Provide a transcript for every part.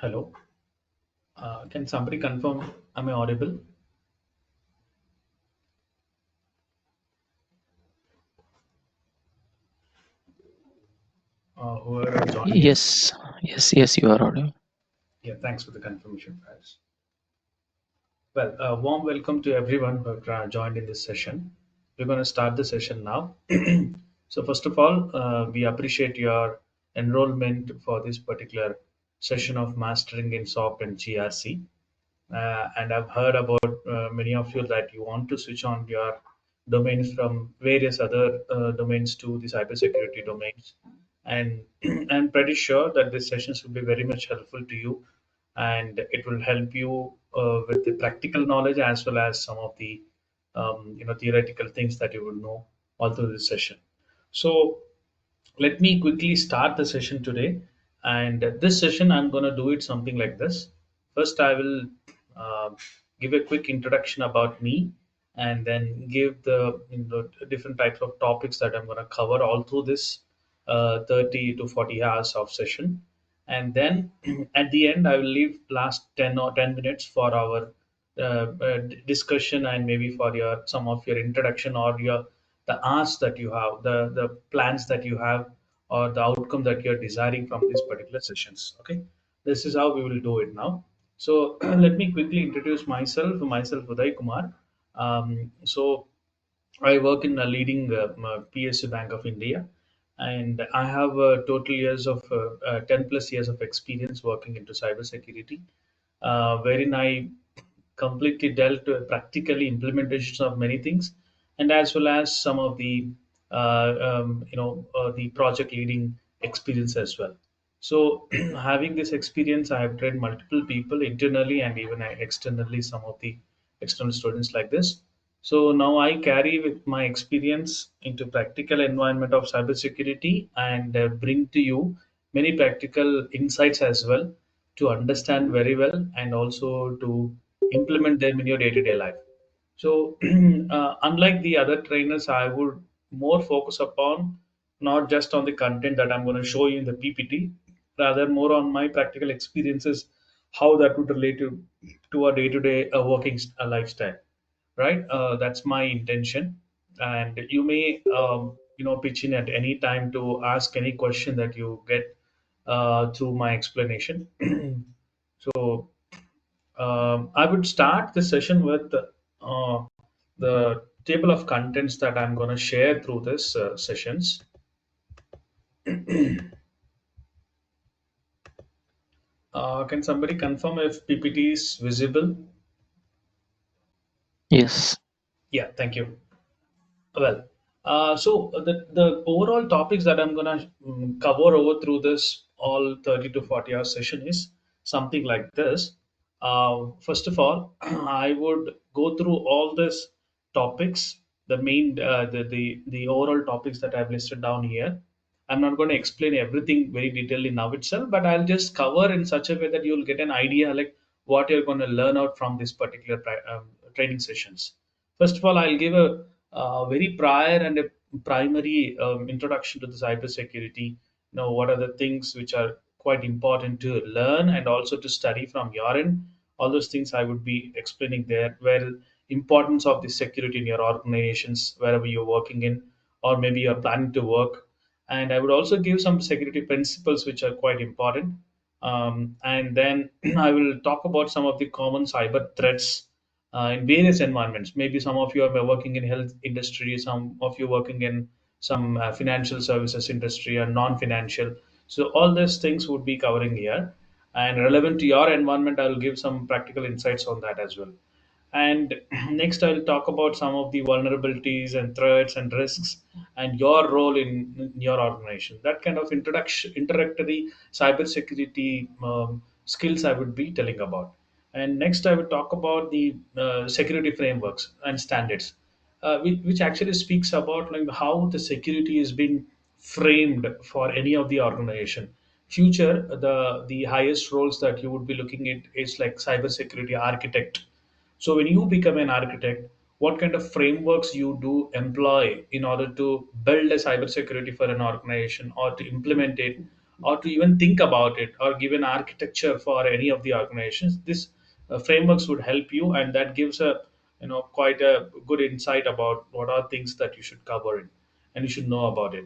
Hello. Can somebody confirm am I audible? Whoever joining. Yes, yes, you are audible. Yeah, thanks for the confirmation, guys. Well, warm welcome to everyone who have joined in this session. We're going to start the session now. So, first of all, we appreciate your enrollment for this particular session of Mastering in SOC and GRC. And I've heard about many of you that you want to switch on your domains from various other domains to the cybersecurity domains. And I'm pretty sure that these sessions will be very much helpful to you, and it will help you with the practical knowledge as well as some of the theoretical things that you will know all through this session. So let me quickly start the session today. And this session, I'm going to do it something like this. First, I will uh, give a quick introduction about me, and then give the different types of topics that I'm going to cover all through this 30 to 40 hours of session. And then at the end, I will leave last 10 or 10 minutes for our discussion, and maybe for your some of your introduction or your the asks that you have, the plans that you have, or the outcome that you're desiring from these particular sessions. Okay, this is how we will do it now. So let me quickly introduce myself Uday Kumar. So I work in a leading PSU Bank of India, and I have total years of 10 plus years of experience working into cybersecurity, wherein I completely dealt with practically implementations of many things, and as well as some of the the project leading experience as well. So having this experience, I have trained multiple people internally and even externally, some of the external students like this. So now I carry with my experience into practical environment of cybersecurity, and bring to you many practical insights as well, to understand very well and also to implement them in your day-to-day life. So, unlike the other trainers, I would more focus upon not just on the content that I'm going to show you in the PPT, rather more on my practical experiences, how that would relate to a day-to-day working lifestyle. Right? That's my intention, and you may pitch in at any time to ask any question that you get through my explanation. So I would start the session with the table of contents that I'm going to share through this sessions. Can somebody confirm if PPT is visible? Yes, Yeah, thank you. Well, so the overall topics that I'm gonna cover over through this all 30 to 40 hour session is something like this. First of all, I would go through all these topics, the main the overall topics that I've listed down here. I'm not going to explain everything very detailedly now itself, but I'll just cover in such a way that you'll get an idea like what you're going to learn out from this particular training sessions. First of all, I'll give a very prior and a primary introduction to the cybersecurity. What are the things which are quite important to learn and also to study from your end. All those things I would be explaining there, where importance of the security in your organizations, wherever you're working in, or maybe you're planning to work. And I would also give some security principles which are quite important. And then I will talk about some of the common cyber threats in various environments. Maybe some of you are working in health industry, some of you working in some financial services industry or non-financial. So all these things would be covering here, and relevant to your environment, I will give some practical insights on that as well. And next, I'll talk about some of the vulnerabilities and threats and risks and your role in your organization. That kind of introductory cybersecurity skills I would be telling about. And next, I would talk about the security frameworks and standards, which actually speaks about like how the security is being framed for any of the organization. Future, the highest roles that you would be looking at is like cybersecurity architect. So when you become an architect, what kind of frameworks you do employ in order to build a cybersecurity for an organization or to implement it, or to even think about it or give an architecture for any of the organizations. This frameworks would help you, and that gives a quite a good insight about what are things that you should cover it and you should know about it,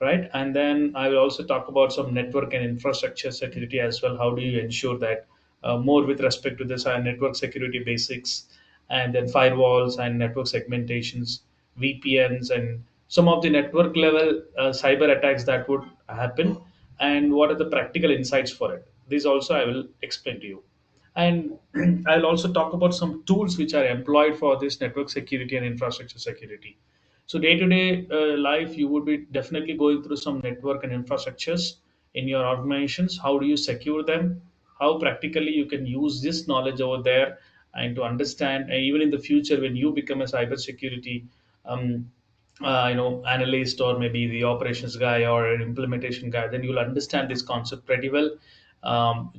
right? And then I will also talk about some network and infrastructure security as well. How do you ensure that more with respect to this network security basics, and then firewalls and network segmentations, VPNs, and some of the network level cyber attacks that would happen, and what are the practical insights for it. This also I will explain to you. And I'll also talk about some tools which are employed for this network security and infrastructure security. So day to day life, you would be definitely going through some network and infrastructures in your organizations. How do you secure them? How practically you can use this knowledge over there, and to understand, and even in the future when you become a cybersecurity um, analyst, or maybe the operations guy or an implementation guy, then you'll understand this concept pretty well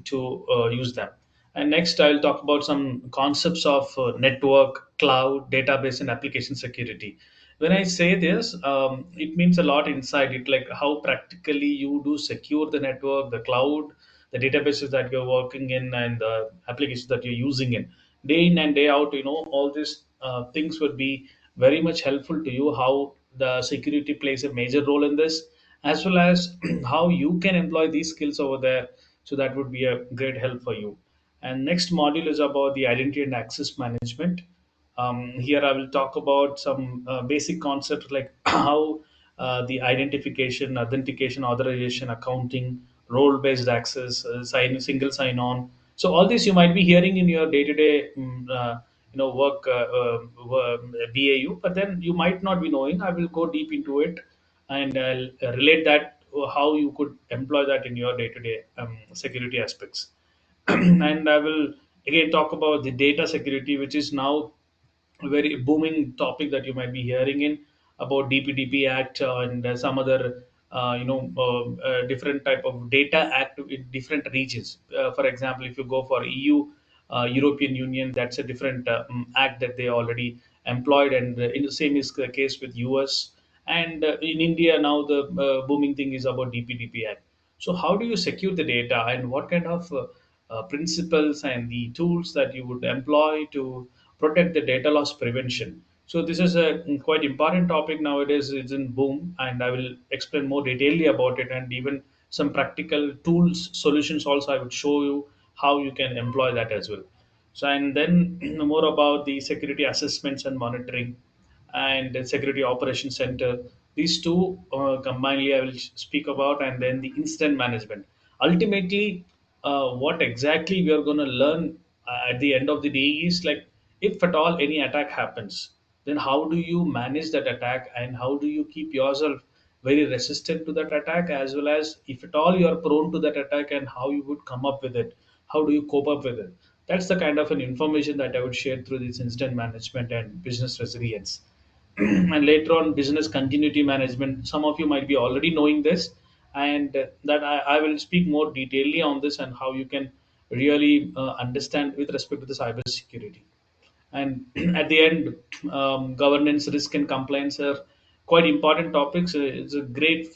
to use them. And next, I'll talk about some concepts of network, cloud, database, and application security. When I say this, it means a lot inside it, like how practically you do secure the network, the cloud, the databases that you're working in, and the applications that you're using in day in and day out. All these things would be very much helpful to you. How the security plays a major role in this, as well as how you can employ these skills over there. So that would be a great help for you. And next module is about the identity and access management. Here I will talk about some basic concepts like how the identification, authentication, authorization, accounting, role-based access, single sign-on. So all this you might be hearing in your day-to-day, work, BAU, but then you might not be knowing. I will go deep into it, and I'll relate that how you could employ that in your day-to-day security aspects. And I will again talk about the data security, which is now a very booming topic that you might be hearing in about DPDP Act, and some other different type of data act in different regions. For example, if you go for EU, European Union, that's a different act that they already employed, and in the same is the case with US. And in India now, the booming thing is about DPDP Act. So how do you secure the data, and what kind of principles and the tools that you would employ to protect the data loss prevention? So this is a quite important topic nowadays. It's in boom, and I will explain more detailedly about it, and even some practical tools solutions also I would show you how you can employ that as well. So, and then more about the security assessments and monitoring, and the security operations center. These two combinedly I will speak about, and then the incident management. Ultimately, what exactly we are going to learn at the end of the day is like, if at all any attack happens, then how do you manage that attack, and how do you keep yourself very resistant to that attack, as well as if at all you are prone to that attack, and how you would come up with it, how do you cope up with it. That's the kind of an information that I would share through this incident management and business resilience. And later on, business continuity management, some of you might be already knowing this, and that I will speak more detailedly on this, and how you can really understand with respect to the cyber security. And at the end, governance, risk, and compliance are quite important topics. It's a great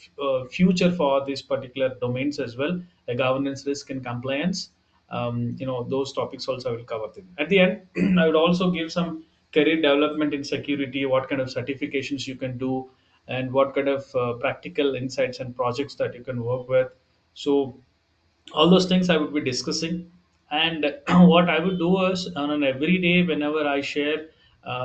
future for these particular domains as well. The governance, risk, and compliance. Those topics also I will cover them. At the end, I would also give some career development in security, what kind of certifications you can do, and what kind of practical insights and projects that you can work with. So all those things I would be discussing. And what I would do is, on an every day, whenever I share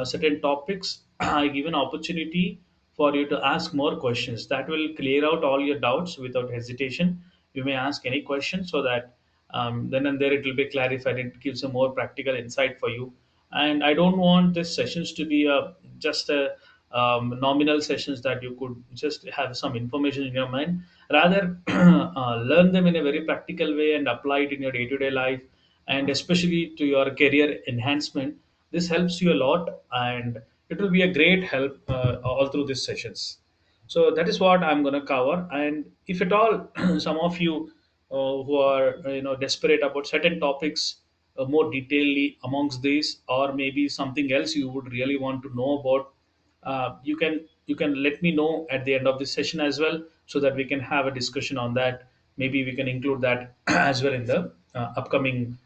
certain topics, I give an opportunity for you to ask more questions that will clear out all your doubts without hesitation. You may ask any question, so that then and there it will be clarified. It gives a more practical insight for you. And I don't want these sessions to be just a nominal sessions that you could just have some information in your mind. Rather, learn them in a very practical way and apply it in your day-to-day life, and especially to your career enhancement. This helps you a lot, and it will be a great help all through these sessions. So that is what I'm going to cover. And if at all some of you who are desperate about certain topics more detailedly amongst these, or maybe something else you would really want to know about, you can let me know at the end of this session as well, so that we can have a discussion on that, Maybe we can include that as well in the upcoming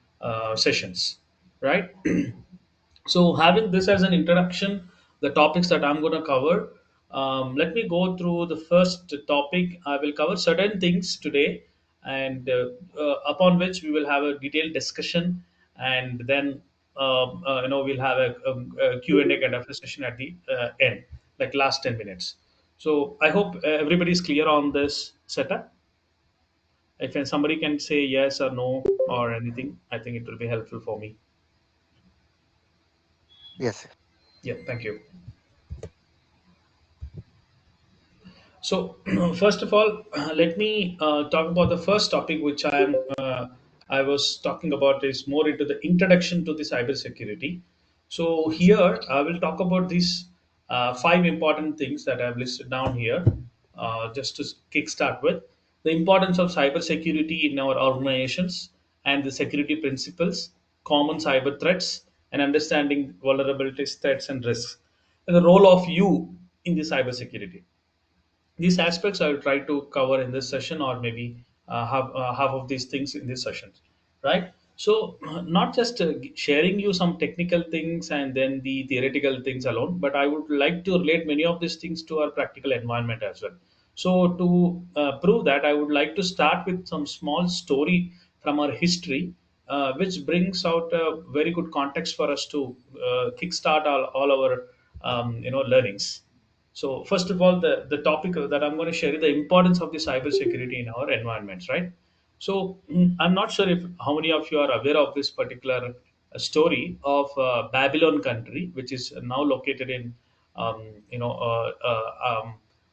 sessions, right? So, having this as an introduction, the topics that I'm going to cover, let me go through the first topic. I will cover certain things today, and upon which we will have a detailed discussion, and then we'll have a Q&A kind of a session at the end, like last 10 minutes. So, I hope everybody is clear on this setup. If somebody can say yes or no or anything, I think it will be helpful for me. Yes. Yeah, thank you. So, first of all, let me talk about the first topic, which I was talking about is more into the introduction to the cybersecurity. So here I will talk about these five important things that I've listed down here, just to kickstart with the importance of cybersecurity in our organizations and the security principles, common cyber threats, and understanding vulnerabilities, threats, and risks, and the role of you in the cybersecurity. These aspects I will try to cover in this session, or maybe have half of these things in this session, right? So, not just sharing you some technical things and then the theoretical things alone, but I would like to relate many of these things to our practical environment as well. So, to prove that, I would like to start with some small story from our history, which brings out a very good context for us to kickstart all our learnings. So first of all, the topic that I'm going to share is the importance of the cybersecurity in our environments, right? So I'm not sure if how many of you are aware of this particular story of Babylon country, which is now located in um, you know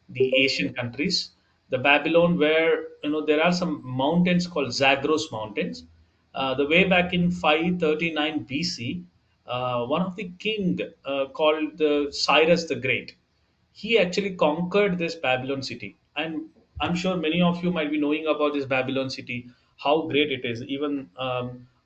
the Asian countries. The Babylon, where there are some mountains called Zagros Mountains. The way back in 539 BC, one of the king called Cyrus the Great, he actually conquered this Babylon city. And I'm sure many of you might be knowing about this Babylon city, how great it is. Even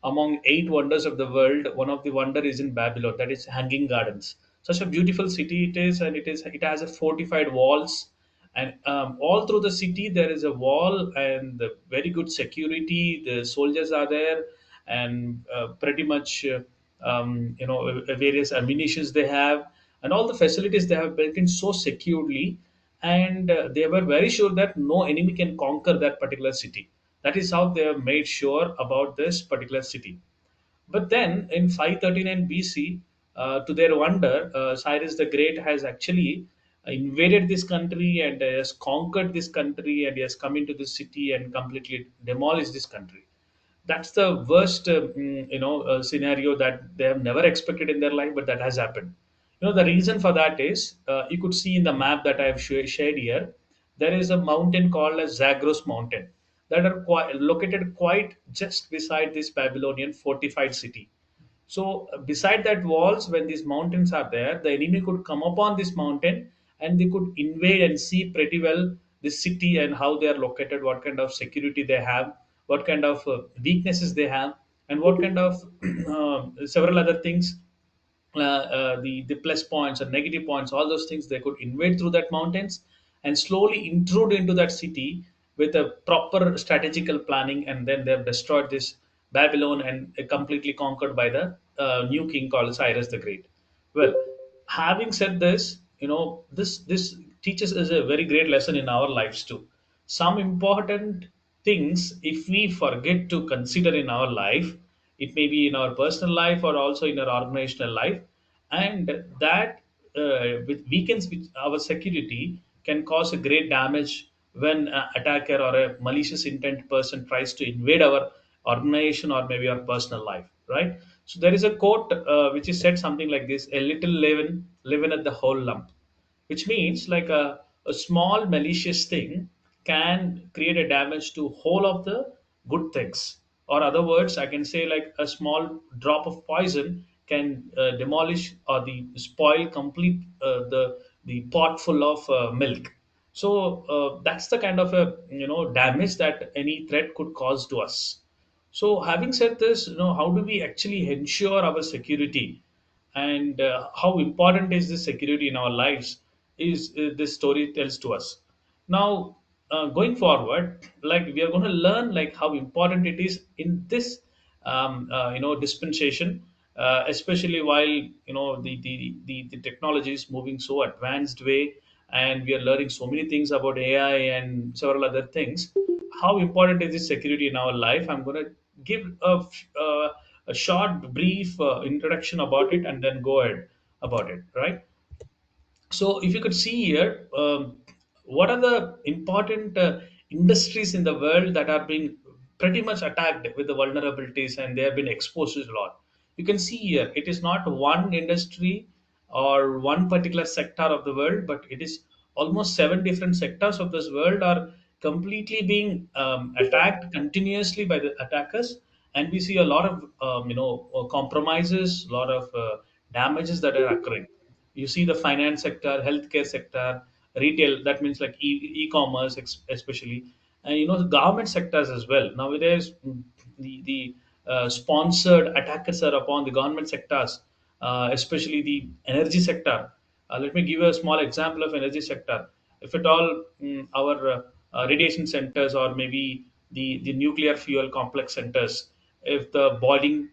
among eight wonders of the world, one of the wonder is in Babylon, that is Hanging Gardens. Such a beautiful city it is, and it has a fortified walls, and all through the city there is a wall and the very good security. The soldiers are there, and pretty much various ammunitions they have, and all the facilities they have built in so securely, and they were very sure that no enemy can conquer that particular city. That is how they have made sure about this particular city. But then in 539 BC, to their wonder, Cyrus the Great has actually invaded this country and has conquered this country, and he has come into this city and completely demolished this country. That's the worst scenario that they have never expected in their life, but that has happened. The reason for that is, you could see in the map that I have shared here, there is a mountain called as Zagros Mountain that are located quite just beside this Babylonian fortified city. So beside that walls, when these mountains are there, the enemy could come upon this mountain and they could invade and see pretty well this city and how they are located, what kind of security they have, what kind of weaknesses they have, and what kind of several other things, the plus points and negative points, all those things they could invade through that mountains and slowly intrude into that city with a proper strategical planning, and then they've destroyed this Babylon and completely conquered by the new king called Cyrus the Great. Well, having said this, this teaches us a very great lesson in our lives too. Some important things, if we forget to consider in our life, it may be in our personal life or also in our organizational life, and that with weakens with our security can cause a great damage when an attacker or a malicious intent person tries to invade our organization or maybe our personal life, right? So there is a quote which is said something like this: a little leaven at the whole lump, which means like a small malicious thing can create a damage to whole of the good things. Or other words, I can say like a small drop of poison can demolish or the spoil complete the pot full of milk. So that's the kind of a damage that any threat could cause to us. So, having said this, how do we actually ensure our security, and how important is this security in our lives? Is this story tells to us now? going forward, like we are going to learn like how important it is in this dispensation, especially while the technology is moving so advanced way, and we are learning so many things about AI and several other things. How important is this security in our life? I'm going to give a short brief introduction about it and then go ahead about it, right? So, if you could see here, what are the important industries in the world that are being pretty much attacked with the vulnerabilities, and they have been exposed to a lot. You can see here, it is not one industry or one particular sector of the world, but it is almost seven different sectors of this world are completely being attacked continuously by the attackers, and we see a lot of compromises, a lot of damages that are occurring. You see the finance sector, healthcare sector, retail, that means like e-commerce especially, and the government sectors as well nowadays. The sponsored attackers are upon the government sectors, especially the energy sector. Let me give you a small example of energy sector. If at all, our radiation centers, or maybe the nuclear fuel complex centers, if the boiling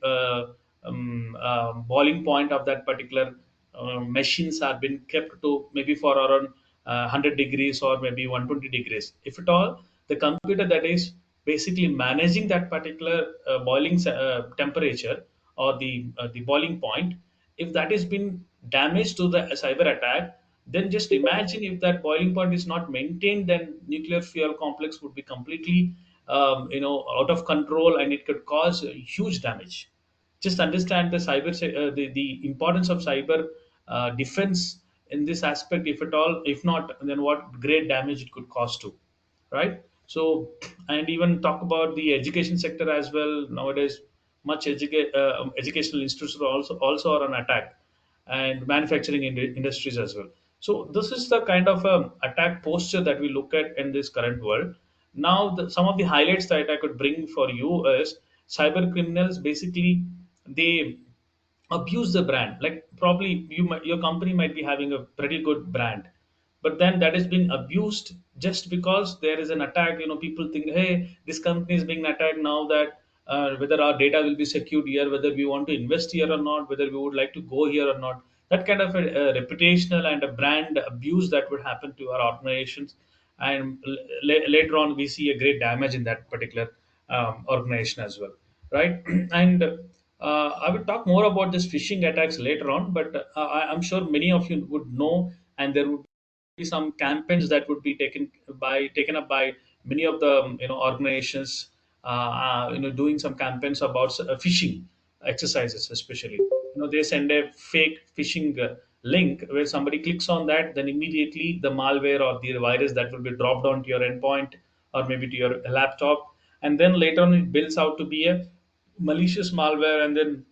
point of that particular machines are been kept to maybe for around 100 degrees or maybe 120 degrees, if at all the computer that is basically managing that particular boiling temperature, or the boiling point, if that has been damaged to the cyber attack, then just imagine if that boiling point is not maintained, then nuclear fuel complex would be completely out of control, and it could cause huge damage. Just understand the the importance of cyber defense in this aspect. If at all, if not, then what great damage it could cause to, right? So, and even talk about the education sector as well nowadays. Much educational institutions are also are on attack, and manufacturing industries as well. So this is the kind of attack posture that we look at in this current world. Now, some of the highlights that I could bring for you is cyber criminals basically, they abuse the brand. Like probably your company might be having a pretty good brand, but then that is being abused just because there is an attack. People think, hey, this company is being attacked now, that whether our data will be secured here, whether we want to invest here or not, whether we would like to go here or not. That kind of a reputational and a brand abuse that would happen to our organizations, and later on we see a great damage in that particular organization as well, right? And I will talk more about this phishing attacks later on, but I'm sure many of you would know, and there would be some campaigns that would be taken up by many of the organizations, doing some campaigns about phishing exercises, especially. They send a fake phishing link where somebody clicks on that, then immediately the malware or the virus that will be dropped onto your endpoint, or maybe to your laptop, and then later on it builds out to be a malicious malware, and then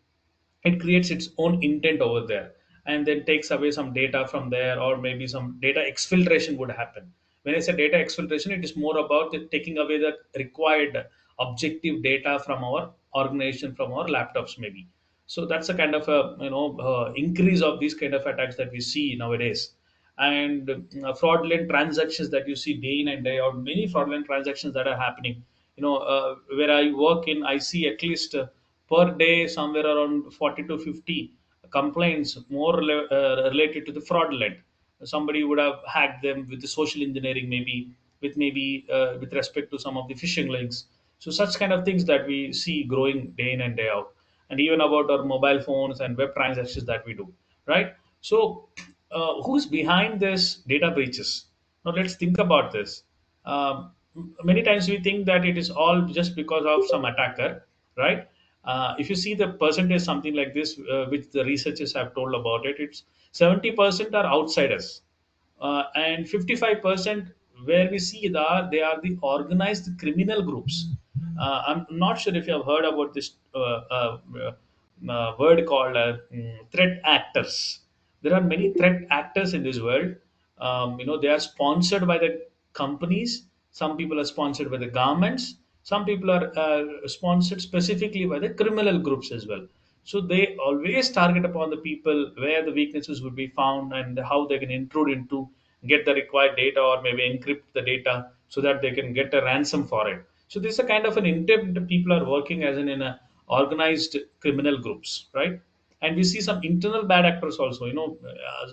it creates its own intent over there, and then takes away some data from there, or maybe some data exfiltration would happen. When I say data exfiltration, it is more about taking away the required objective data from our organization, from our laptops maybe. So that's a kind of a increase of these kind of attacks that we see nowadays. And fraudulent transactions that you see day in and day out, many fraudulent transactions that are happening. Where I work in, I see at least per day somewhere around 40 to 50 complaints more related to the fraudulent. Somebody would have hacked them with the social engineering, maybe with respect to some of the phishing links. So such kind of things that we see growing day in and day out, and even about our mobile phones and web transactions that we do, right? So who's behind this data breaches? Now let's think about this. Many times we think that it is all just because of some attacker, right? If you see the percentage, something like this, which the researchers have told about it, it's 70% are outsiders, and 55% where we see that they are the organized criminal groups. I'm not sure if you have heard about this word called threat actors. There are many threat actors in this world. They are sponsored by the companies. Some people are sponsored by the governments. Some people are sponsored specifically by the criminal groups as well. So they always target upon the people where the weaknesses would be found, and how they can intrude into, get the required data, or maybe encrypt the data. so that they can get a ransom for it. So this is a kind of an intent people are working as in a organized criminal groups, right? And we see some internal bad actors also.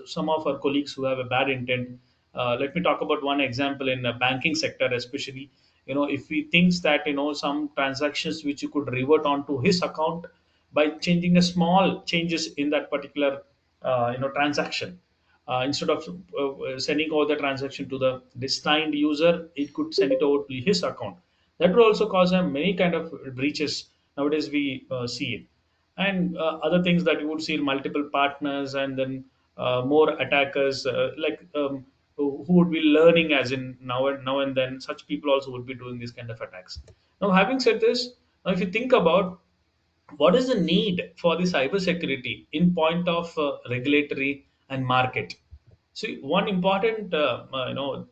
Some of our colleagues who have a bad intent. Let me talk about one example in the banking sector, especially. If he thinks that some transactions which you could revert onto his account by changing a small changes in that particular transaction, instead of sending over the transaction to the destined user, it could send it over to his account. That would also cause many kind of breaches. Nowadays we see it. And other things that you would see in multiple partners, and then more attackers, who would be learning as in now and then. Such people also would be doing these kind of attacks. Now, having said this, now if you think about what is the need for the cybersecurity in point of regulatory and market. So one important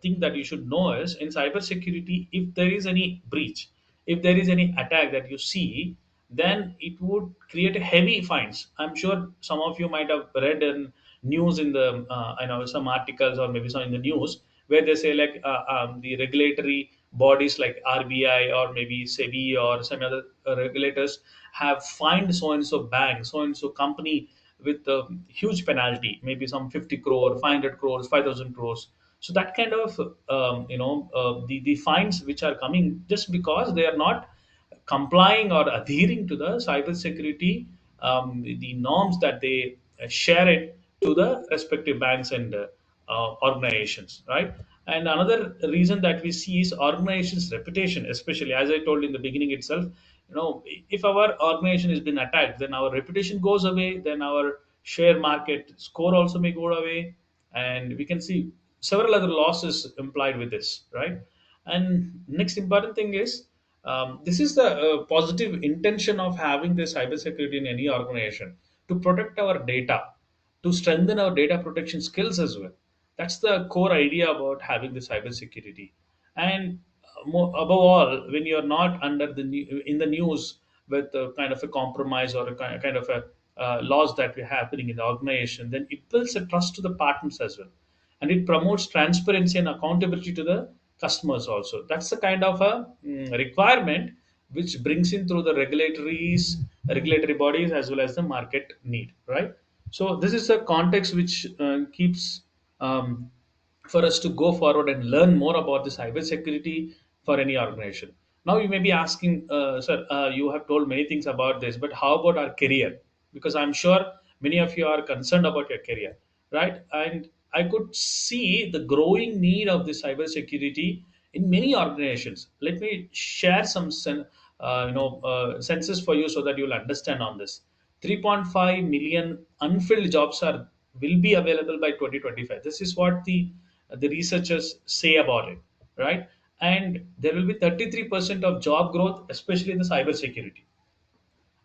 thing that you should know is in cybersecurity, if there is any breach, if there is any attack that you see, then it would create a heavy fines. I'm sure some of you might have read in news in the I know some articles or maybe some in the news where they say like the regulatory bodies like RBI or maybe SEBI or some other regulators have fined so and so bank, so and so company with a huge penalty, maybe some 50 crore, 500 crores, 5,000 crores. So that kind of the fines which are coming just because they are not complying or adhering to the cybersecurity, the norms that they share it to the respective banks and organizations, right? And another reason that we see is organizations' reputation, especially as I told in the beginning itself. If our organization has been attacked, then our reputation goes away, then our share market score also may go away, and we can see several other losses implied with this, right? And next important thing is, this is the positive intention of having this cybersecurity in any organization to protect our data, to strengthen our data protection skills as well. That's the core idea about having the cybersecurity. And above all, when you're not under in the news with a kind of a compromise or a kind of a laws that were happening in the organization, then it builds a trust to the partners as well, and it promotes transparency and accountability to the customers also. That's the kind of a requirement which brings in through the regulatory bodies as well as the market need, right? So this is a context which keeps for us to go forward and learn more about the cybersecurity for any organization. Now you may be asking, sir, you have told many things about this, but how about our career? Because I'm sure many of you are concerned about your career, right? And I could see the growing need of the cybersecurity in many organizations. Let me share some census for you so that you'll understand on this. 3.5 million unfilled jobs are will be available by 2025. This is what the researchers say about it, right? And there will be 33% of job growth, especially in the cybersecurity.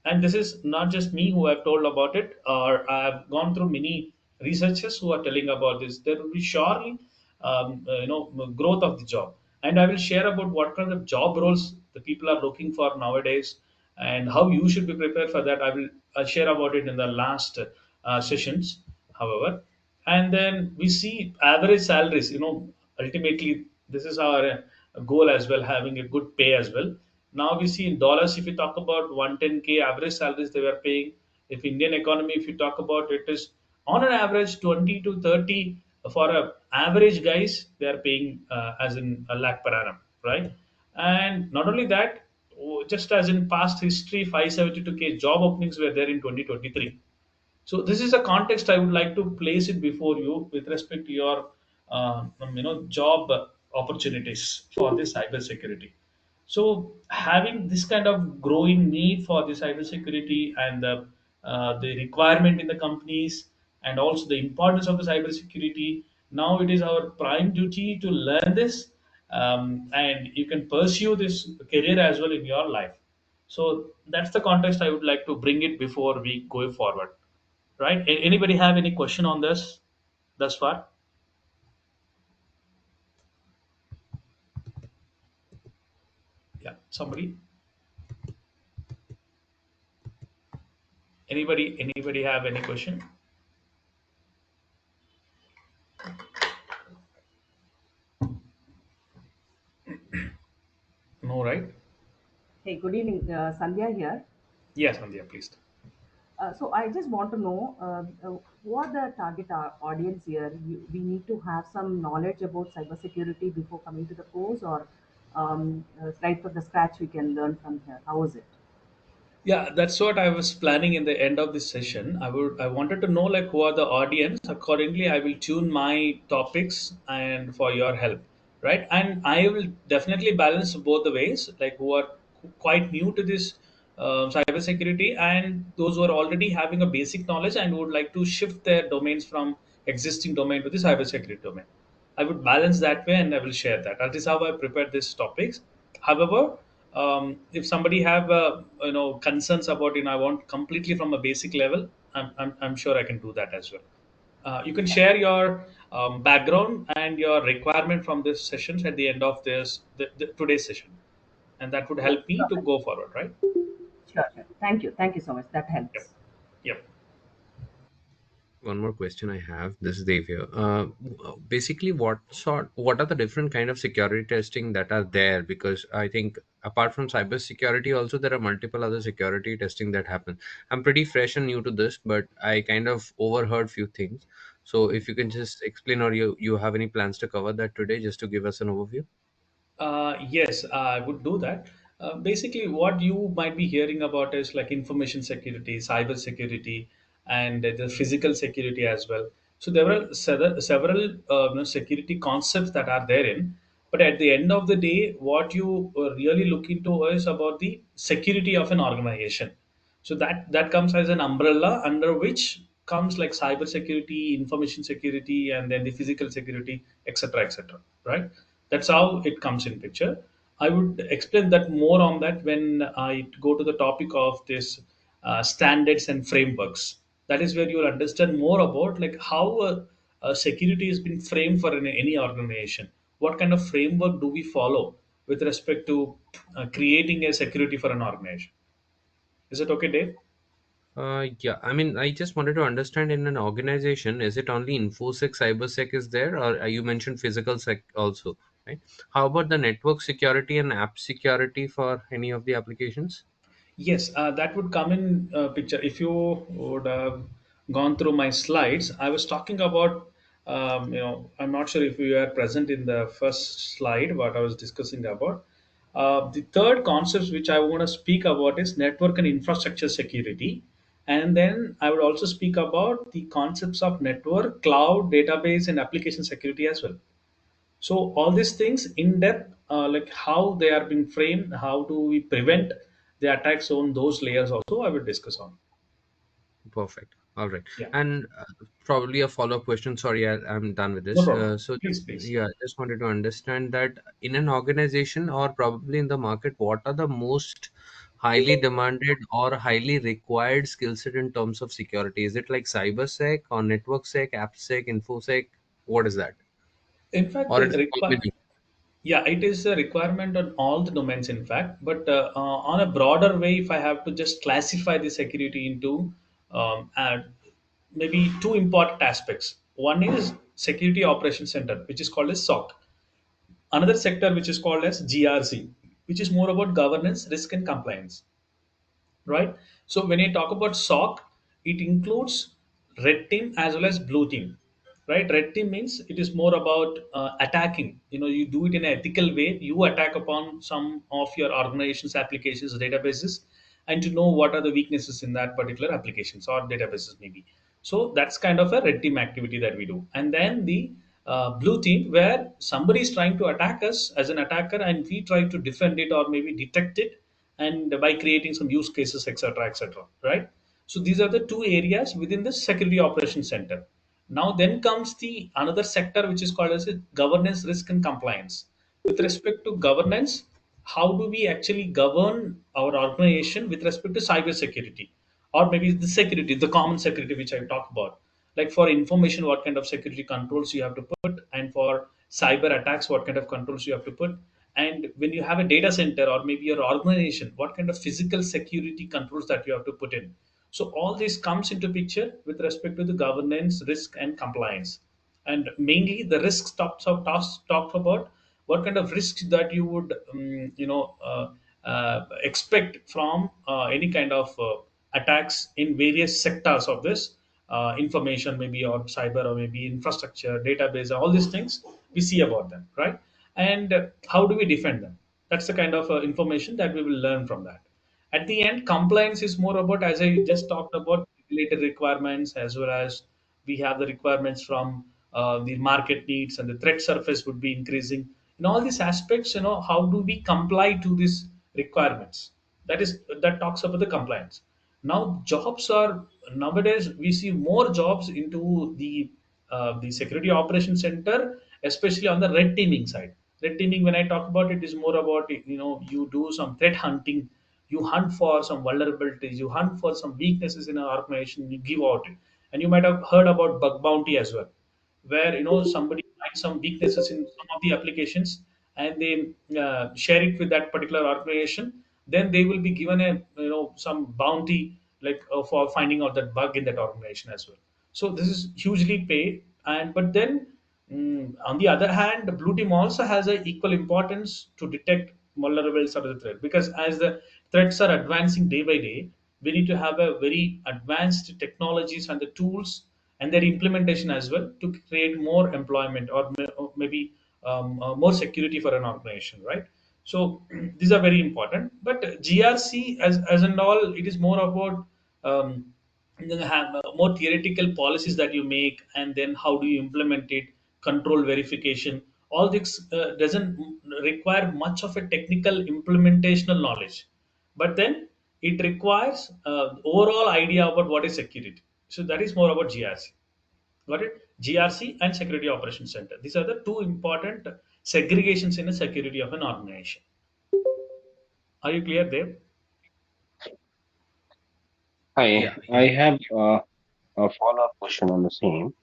And this is not just me who have told about it, or I have gone through many researchers who are telling about this. There will be surely growth of the job. And I will share about what kind of job roles the people are looking for nowadays and how you should be prepared for that. I'll share about it in the last sessions, however. And then we see average salaries. Ultimately this is our goal as well, having a good pay as well. Now we see in dollars, if you talk about 110K average salaries they were paying. If Indian economy, if you talk about it, is on an average 20 to 30 for a average guys they are paying, as in a lakh per annum, right? And not only that, just as in past history, 572K job openings were there in 2023. So this is a context I would like to place it before you with respect to your job opportunities for this cybersecurity. So having this kind of growing need for the cybersecurity and the requirement in the companies, and also the importance of the cybersecurity, now it is our prime duty to learn this, and you can pursue this career as well in your life. So that's the context I would like to bring it before we go forward. Right? Anybody have any question on this thus far? Yeah, somebody. Anybody have any question? Hey, good evening. Sandhya here. Yes, Andhya, please. So I just want to know who are the target audience here? We need to have some knowledge about cybersecurity before coming to the course, or right from the scratch we can learn from here. How is it? Yeah, that's what I was planning in the end of this session. I wanted to know like who are the audience. Accordingly, I will tune my topics and for your help, right? And I will definitely balance both the ways, like who are quite new to this cybersecurity and those who are already having a basic knowledge and would like to shift their domains from existing domain to the cybersecurity domain. I would balance that way and I will share that. That is how I prepared these topics. However, if somebody have concerns about I want completely from a basic level, I'm sure I can do that as well. You can share your background and your requirement from this sessions at the end of today's session, and that would Oh, help me sure, to go forward, right? sure, sure. Thank you. Thank you so much. That Yep. helps. Yep. One more question I have. This is Dev here. Basically, what are the different kind of security testing that are there? Because I think apart from cyber security, also there are multiple other security testing that happen. I'm pretty fresh and new to this, but I kind of overheard few things. So if you can just explain, or you have any plans to cover that today, just to give us an overview. Yes, I would do that. Basically, what you might be hearing about is like information security, cyber security, and the physical security as well. So there are several security concepts that are therein. But at the end of the day, what you really look into is about the security of an organization. So that comes as an umbrella under which comes like cyber security, information security, and then the physical security, etc., etc. Right? That's how it comes in picture. I would explain that more on that when I go to the topic of this standards and frameworks. That is where you'll understand more about like how security has been framed for any organization. What kind of framework do we follow with respect to creating a security for an organization? Is it okay, Dave? Yeah, I mean, I just wanted to understand in an organization, is it only InfoSec, CyberSec is there, or you mentioned physical sec also, right? How about the network security and app security for any of the applications? Yes, that would come in picture. If you would have gone through my slides, I was talking about, I'm not sure if you were present in the first slide, what I was discussing about. The third concept which I want to speak about is network and infrastructure security. And then I would also speak about the concepts of network, cloud, database, and application security as well. So all these things in depth, like how they are being framed, how do we prevent the attacks on those layers also I will discuss on. Perfect. All right. Yeah, And probably a follow-up question. Sorry, I'm done with no this. problem. So, Please. yeah, just wanted to understand that in an organization or probably in the market, what are the most highly demanded or highly required skill set in terms of security? Is it like cybersec or network sec, app sec, infosec? What is that? In fact, Or the it's require already yeah, it is a requirement on all the domains, in fact. But on a broader way, if I have to just classify the security into maybe two important aspects. One is security operations center, which is called as SOC. Another sector which is called as GRC, which is more about governance, risk, and compliance, right? So when you talk about SOC, it includes red team as well as blue team, right? Red team means it is more about attacking. You do it in an ethical way. You attack upon some of your organization's applications, databases, and to know what are the weaknesses in that particular applications or databases maybe. So that's kind of a red team activity that we do. And then the blue team, where somebody is trying to attack us as an attacker, and we try to defend it or maybe detect it, and by creating some use cases, etc., right? So these are the two areas within the security operations center. Now then comes the another sector which is called as a governance, risk, and compliance. With respect to governance, how do we actually govern our organization with respect to cyber security, or maybe the security, the common security which I talked about? Like for information, what kind of security controls you have to put, and for cyber attacks, what kind of controls you have to put, and when you have a data center or maybe your organization, what kind of physical security controls that you have to put in. So all this comes into picture with respect to the governance, risk, and compliance. And mainly the risk talks about what kind of risks that you would expect from any kind of attacks in various sectors of this information, maybe or cyber or maybe infrastructure, database, all these things we see about them, right? And how do we defend them? That's the kind of information that we will learn from that. At the end, compliance is more about, as I just talked about, related requirements, as well as we have the requirements from the market needs, and the threat surface would be increasing. In all these aspects, how do we comply to these requirements? That talks about the compliance. Now, jobs are nowadays we see more jobs into the security operations center, especially on the red teaming side. Red teaming, when I talk about it, is more about you do some threat hunting, you hunt for some vulnerabilities, you hunt for some weaknesses in an organization, you give out it. And you might have heard about bug bounty as well, where somebody finds some weaknesses in some of the applications, and they share it with that particular organization. Then they will be given a some bounty, like for finding out that bug in that organization as well. So this is hugely paid. And but then, on the other hand, the blue team also has a equal importance to detect vulnerabilities of the threat, because as the threats are advancing day by day, we need to have a very advanced technologies and the tools and their implementation as well to create more employment, or maybe more security for an organization, right? So these are very important. But GRC, as and all, it is more about have more theoretical policies that you make, and then how do you implement it, control verification. All this doesn't require much of a technical implementational knowledge, but then it requires overall idea about what is security. So that is more about GRC. Got it? GRC and Security Operations Center. These are the two important segregations in the security of an organization. Are you clear, Dev? Hi, Yeah. I have a follow-up question on the same.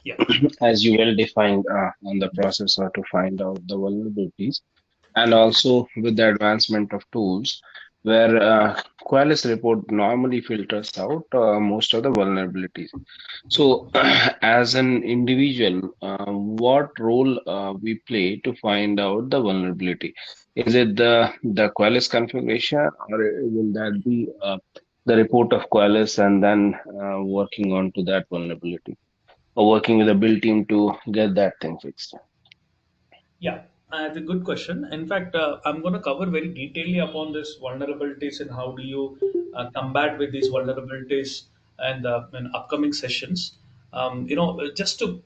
Yeah. As you well defined on the processor to find out the vulnerabilities, and also with the advancement of tools, where Qualys report normally filters out most of the vulnerabilities. So, as an individual, what role we play to find out the vulnerability? Is it the Qualys configuration, or will that be the report of Qualys and then working on to that vulnerability, or working with a build team to get that thing fixed? Yeah, it's a good question. In fact, I'm going to cover very detailedly upon this vulnerabilities and how do you combat with these vulnerabilities, and in upcoming sessions. Just to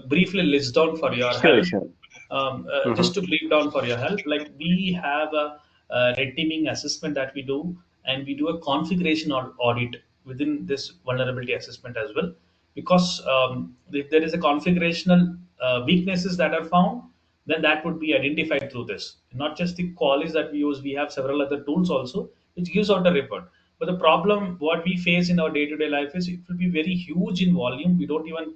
briefly list down for your Sure, help, sure. just to Mm-hmm. brief down for your help, like we have a red teaming assessment that we do, and we do a configuration or audit within this vulnerability assessment as well, because if there is a configurational weaknesses that are found, then that would be identified through this. Not just the calls that we use, we have several other tools also which gives out a report. But the problem what we face in our day-to-day life is it will be very huge in volume. We don't even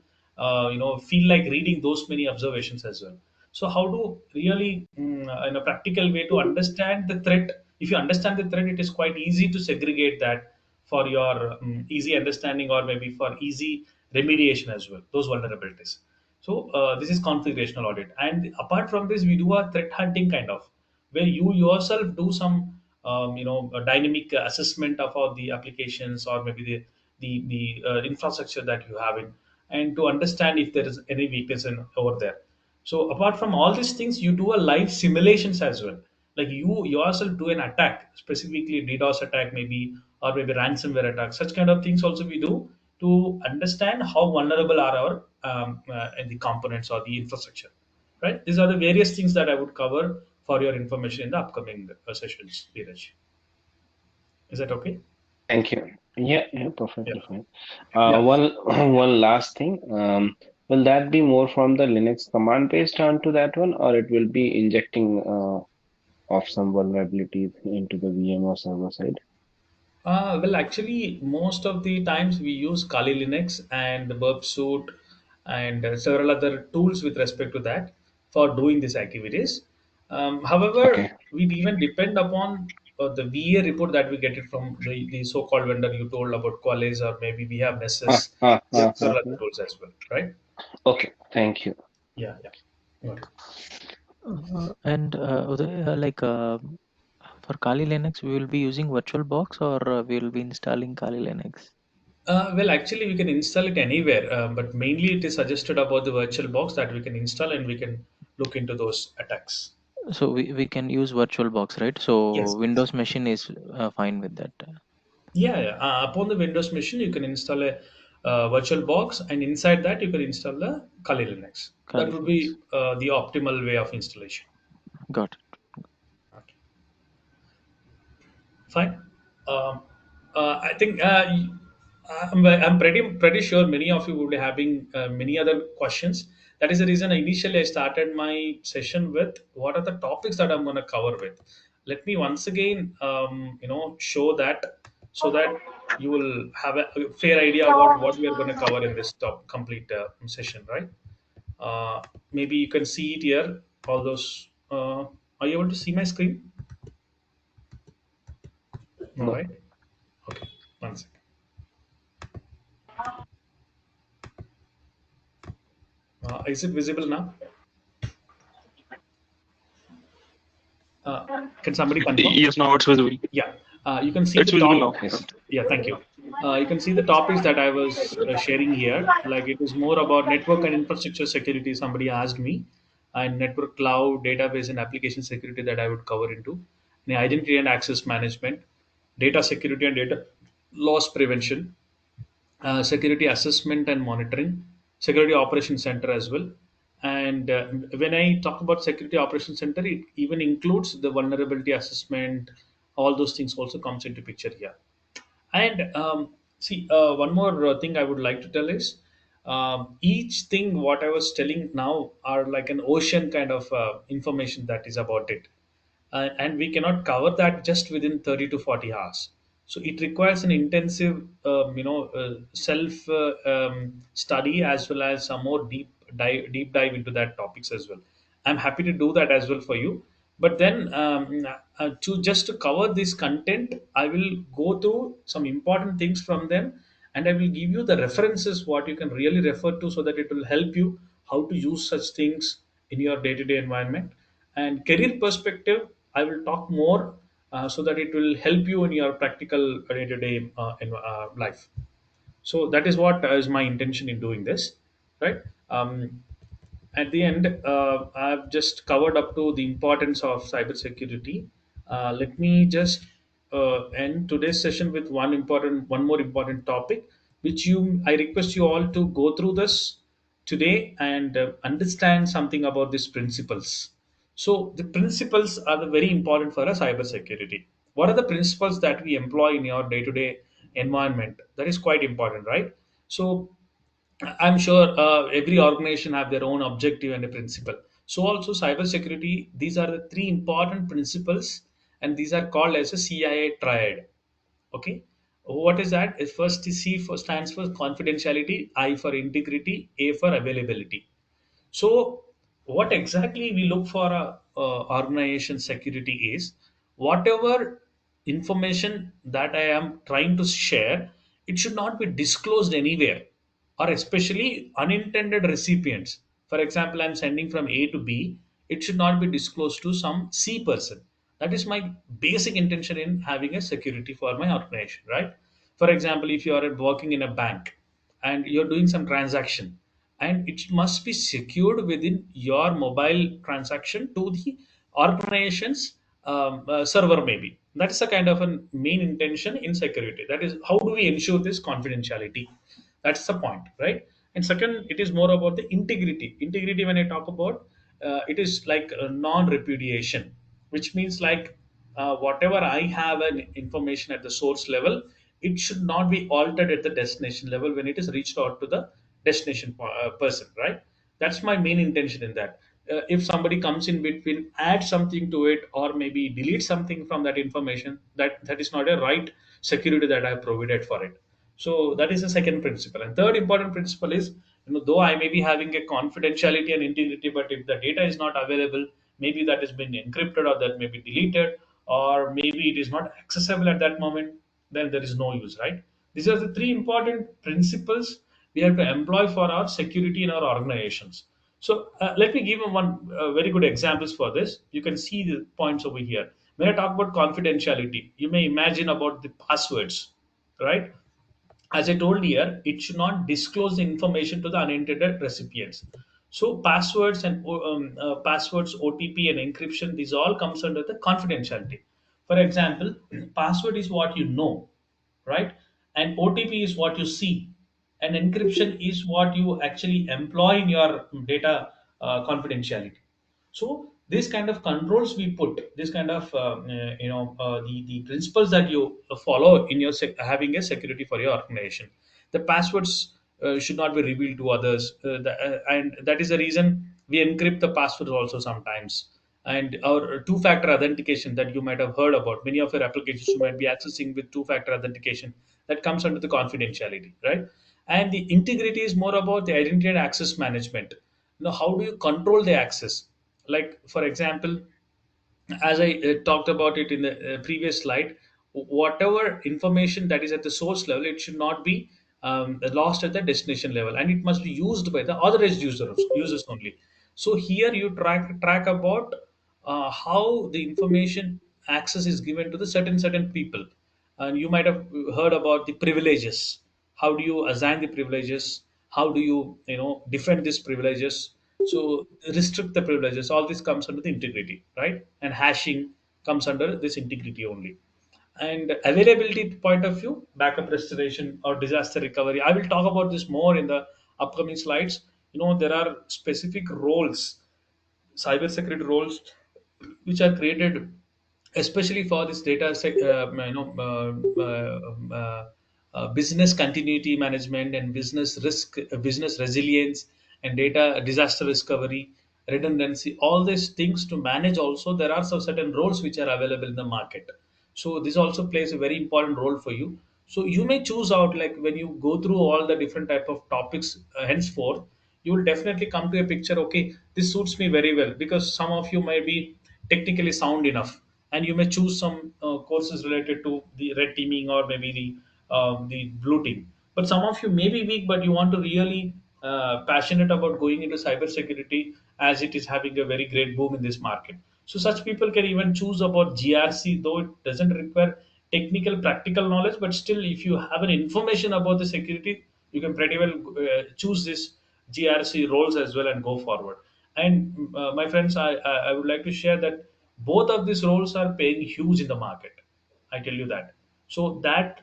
feel like reading those many observations as well. So how to really, in a practical way, to understand the threat? If you understand the threat, it is quite easy to segregate that for your easy understanding, or maybe for easy remediation as well, those vulnerabilities. So this is configurational audit, and apart from this, we do a threat hunting kind of, where you yourself do some a dynamic assessment of all the applications, or maybe the infrastructure that you have in, and to understand if there is any weakness over there. So apart from all these things, you do a live simulations as well. Like you yourself do an attack, specifically DDoS attack maybe, or maybe ransomware attack. Such kind of things also we do to understand how vulnerable are our the components or the infrastructure. Right? These are the various things that I would cover for your information in the upcoming sessions, Dheeraj. Is that okay? Thank you. Yeah, yeah, Yeah. perfectly fine. Yeah. One one last thing. Will that be more from the Linux command based onto that one, or it will be injecting of some vulnerabilities into the VM or server side? Well, actually, most of the times we use Kali Linux and Burp Suite, and several other tools with respect to that for doing these activities. Okay. However, we even depend upon the VA report that we get it from the so-called vendor you told about Qualys, or maybe we have Ah, Nessus. ah, We have ah, ah, several other ah. tools as well, right? Okay. Thank you. Yeah, yeah. Got it. And Uday, like For Kali Linux, we will be using VirtualBox or we will be installing Kali Linux. Well, actually, we can install it anywhere, but mainly it is suggested about the virtual box that we can install and we can look into those attacks. So we can use VirtualBox, right? So Yes, yes. Windows machine is fine with that. Yeah, yeah. Upon the Windows machine, you can install a virtual box, and inside that, you can install the Kali Linux. That Kali would Linux. be the optimal way of installation. Got it. Okay. Fine. Um, I think I'm pretty sure many of you would be having many other questions. That is the reason initially I started my session with what are the topics that I'm going to cover with. Let me once again, show that so that you will have a fair idea about what we are going to cover in this complete session, right? Maybe you can see it here. All those. Are you able to see my screen? All No. right. Okay. One second. Is it visible now? Uh, can somebody confirm? Yes, now it's visible. Yeah. You can see It's the visible top. now. Yes. Yeah, thank you. You can see the topics that I was sharing here. Like it is more about network and infrastructure security. Somebody asked me, and network cloud, database, and application security that I would cover into. The identity and access management, data security and data loss prevention, security assessment and monitoring, security operations center as well. And when I talk about security operations center, it even includes the vulnerability assessment. All those things also comes into picture here. And see, one more thing I would like to tell is each thing what I was telling now are like an ocean kind of information that is about it, and we cannot cover that just within 30 to 40 hours. So it requires an intensive self study as well as some more deep dive into that topics as well. I'm happy to do that as well for you. But then to just to cover this content, I will go through some important things from them, and I will give you the references what you can really refer to so that it will help you how to use such things in your day-to-day environment. And career perspective, I will talk more so that it will help you in your practical day-to-day life. So that is what is my intention in doing this, right? At the end, I've just covered up to the importance of cybersecurity. Let me just end today's session with one more important topic, which I request you all to go through this today and understand something about these principles. So the principles are the very important for a cybersecurity. What are the principles that we employ in your day-to-day environment? That is quite important, right? So I'm sure every organization have their own objective and a principle. So also cybersecurity, these are the three important principles, and these are called as a CIA triad. Okay, what is that? Is first C for stands for confidentiality, I for integrity, A for availability. So, what exactly we look for a organization security is whatever information that I am trying to share, it should not be disclosed anywhere, or especially unintended recipients. For example, I'm sending from A to B, it should not be disclosed to some C person. That is my basic intention in having a security for my organization, right? For example, if you are working in a bank and you're doing some transaction, and it must be secured within your mobile transaction to the organization's server, maybe that is a kind of a main intention in security. That is how do we ensure this confidentiality. That's the point, right? And second, it is more about the integrity. When I talk about it is like a non-repudiation, which means like whatever I have an information at the source level, it should not be altered at the destination level when it is reached out to the destination person, right? That's my main intention in that. If somebody comes in between, add something to it, or maybe delete something from that information, that is not a right security that I have provided for it. So that is the second principle. And third important principle is, though I may be having a confidentiality and integrity, but if the data is not available, maybe that has been encrypted or that may be deleted, or maybe it is not accessible at that moment, then there is no use, right? These are the three important principles we have to employ for our security in our organizations. So let me give you one very good examples for this. You can see the points over here. When I talk about confidentiality, you may imagine about the passwords, right? As I told here, it should not disclose the information to the unintended recipients. So passwords and passwords, OTP, and encryption, these all comes under the confidentiality. For example, password is what you know, right? And OTP is what you see, and encryption is what you actually employ in your data confidentiality. So this kind of controls we put, this kind of the principles that you follow in your having a security for your organization. The passwords should not be revealed to others, and that is the reason we encrypt the passwords also sometimes. And our two-factor authentication that you might have heard about, many of your applications you might be accessing with two-factor authentication, that comes under the confidentiality, right? And the integrity is more about the identity and access management. How do you control the access? Like for example, as I talked about it in the previous slide, whatever information that is at the source level, it should not be lost at the destination level, and it must be used by the authorized users only. So here you track about how the information access is given to the certain people. And you might have heard about the privileges. How do you assign the privileges? How do you defend these privileges? So restrict the privileges. All this comes under the integrity, right? And hashing comes under this integrity only. And availability point of view, backup restoration or disaster recovery, I will talk about this more in the upcoming slides. There are specific roles, cybersecurity roles, which are created especially for this business continuity management and business risk, business resilience, and data disaster recovery, redundancy, all these things to manage. Also, there are some certain roles which are available in the market. So this also plays a very important role for you. So you may choose out, like when you go through all the different type of topics henceforth, you will definitely come to a picture, okay, this suits me very well, because some of you might be technically sound enough, and you may choose some courses related to the red teaming or maybe the blue team. But some of you may be weak, but you want to really passionate about going into cybersecurity, as it is having a very great boom in this market. So such people can even choose about GRC, though it doesn't require technical practical knowledge, but still if you have an information about the security, you can pretty well choose this GRC roles as well and go forward. And my friends, I would like to share that both of these roles are paying huge in the market. I tell you that. So that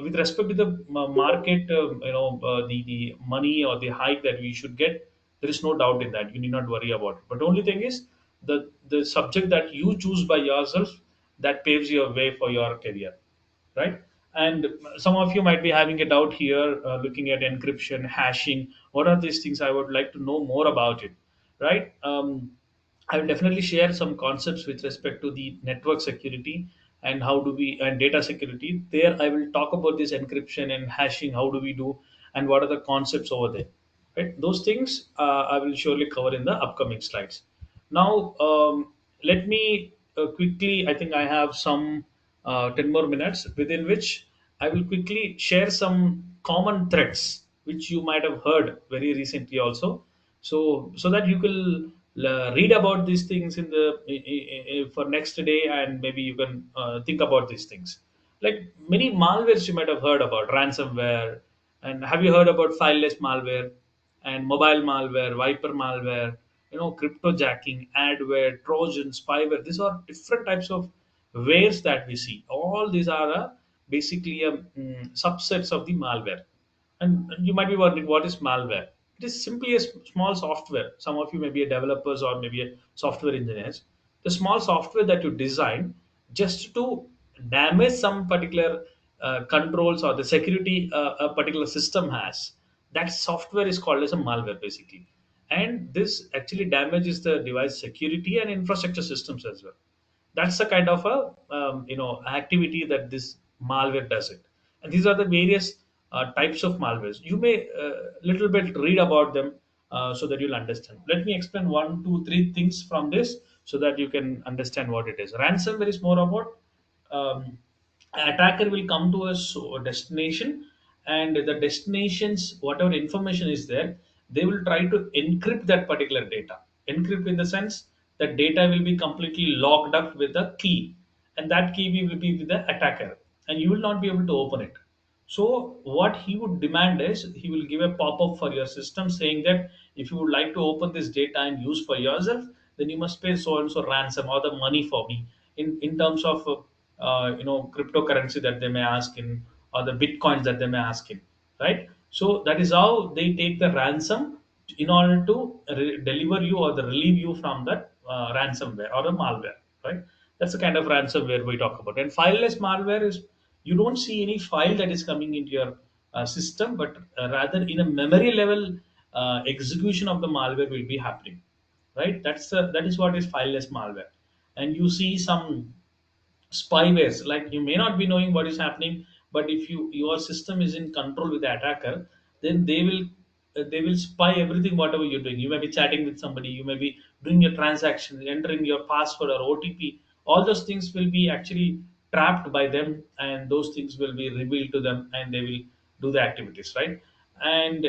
with respect to the market, the money or the hike that we should get, there is no doubt in that. You need not worry about it. But only thing is the subject that you choose by yourself, that paves your way for your career, right? And some of you might be having a doubt here, looking at encryption, hashing. What are these things? I would like to know more about it, right? I will definitely share some concepts with respect to the network security and how do we and data security. There, I will talk about this encryption and hashing. How do we do, and what are the concepts over there? Right, those things I will surely cover in the upcoming slides. Now, let me quickly. I think I have some 10 more minutes within which I will quickly share some common threats which you might have heard very recently also, so that you will read about these things in the for next day, and maybe you can think about these things. Like many malwares you might have heard about, ransomware, and have you heard about fileless malware and mobile malware, Viper malware, cryptojacking, adware, Trojan, spyware? These are different types of wares that we see. All these are basically subsets of the malware. And you might be wondering, what is malware? It is simply a small software. Some of you may be a developers or maybe a software engineers. The small software that you design just to damage some particular controls or the security a particular system has. That software is called as a malware basically. And this actually damages the device security and infrastructure systems as well. That's the kind of a activity that this malware does it. And these are the various types of malwares. You may little bit read about them so that you'll understand. Let me explain one, two, three things from this so that you can understand what it is. Ransomware is more about um, an attacker will come to a destination, and the destinations, whatever information is there, they will try to encrypt that particular data. Encrypt in the sense that data will be completely locked up with a key, and that key will be with the attacker, and you will not be able to open it. So what he would demand is he will give a pop-up for your system saying that if you would like to open this data and use for yourself, then you must pay so and so ransom or the money for me in terms of cryptocurrency that they may ask in, or the bitcoins that they may ask in, right? So that is how they take the ransom in order to deliver you or the relieve you from that ransomware or a malware, right? That's the kind of ransomware we talk about. And fileless malware is you don't see any file that is coming into your system, but rather in a memory level execution of the malware will be happening, right? That is what is fileless malware. And you see some spywares, like you may not be knowing what is happening, but if your system is in control with the attacker, then they will spy everything whatever you're doing. You may be chatting with somebody, you may be doing your transaction, entering your password or OTP. All those things will be actually trapped by them, and those things will be revealed to them, and they will do the activities, right? And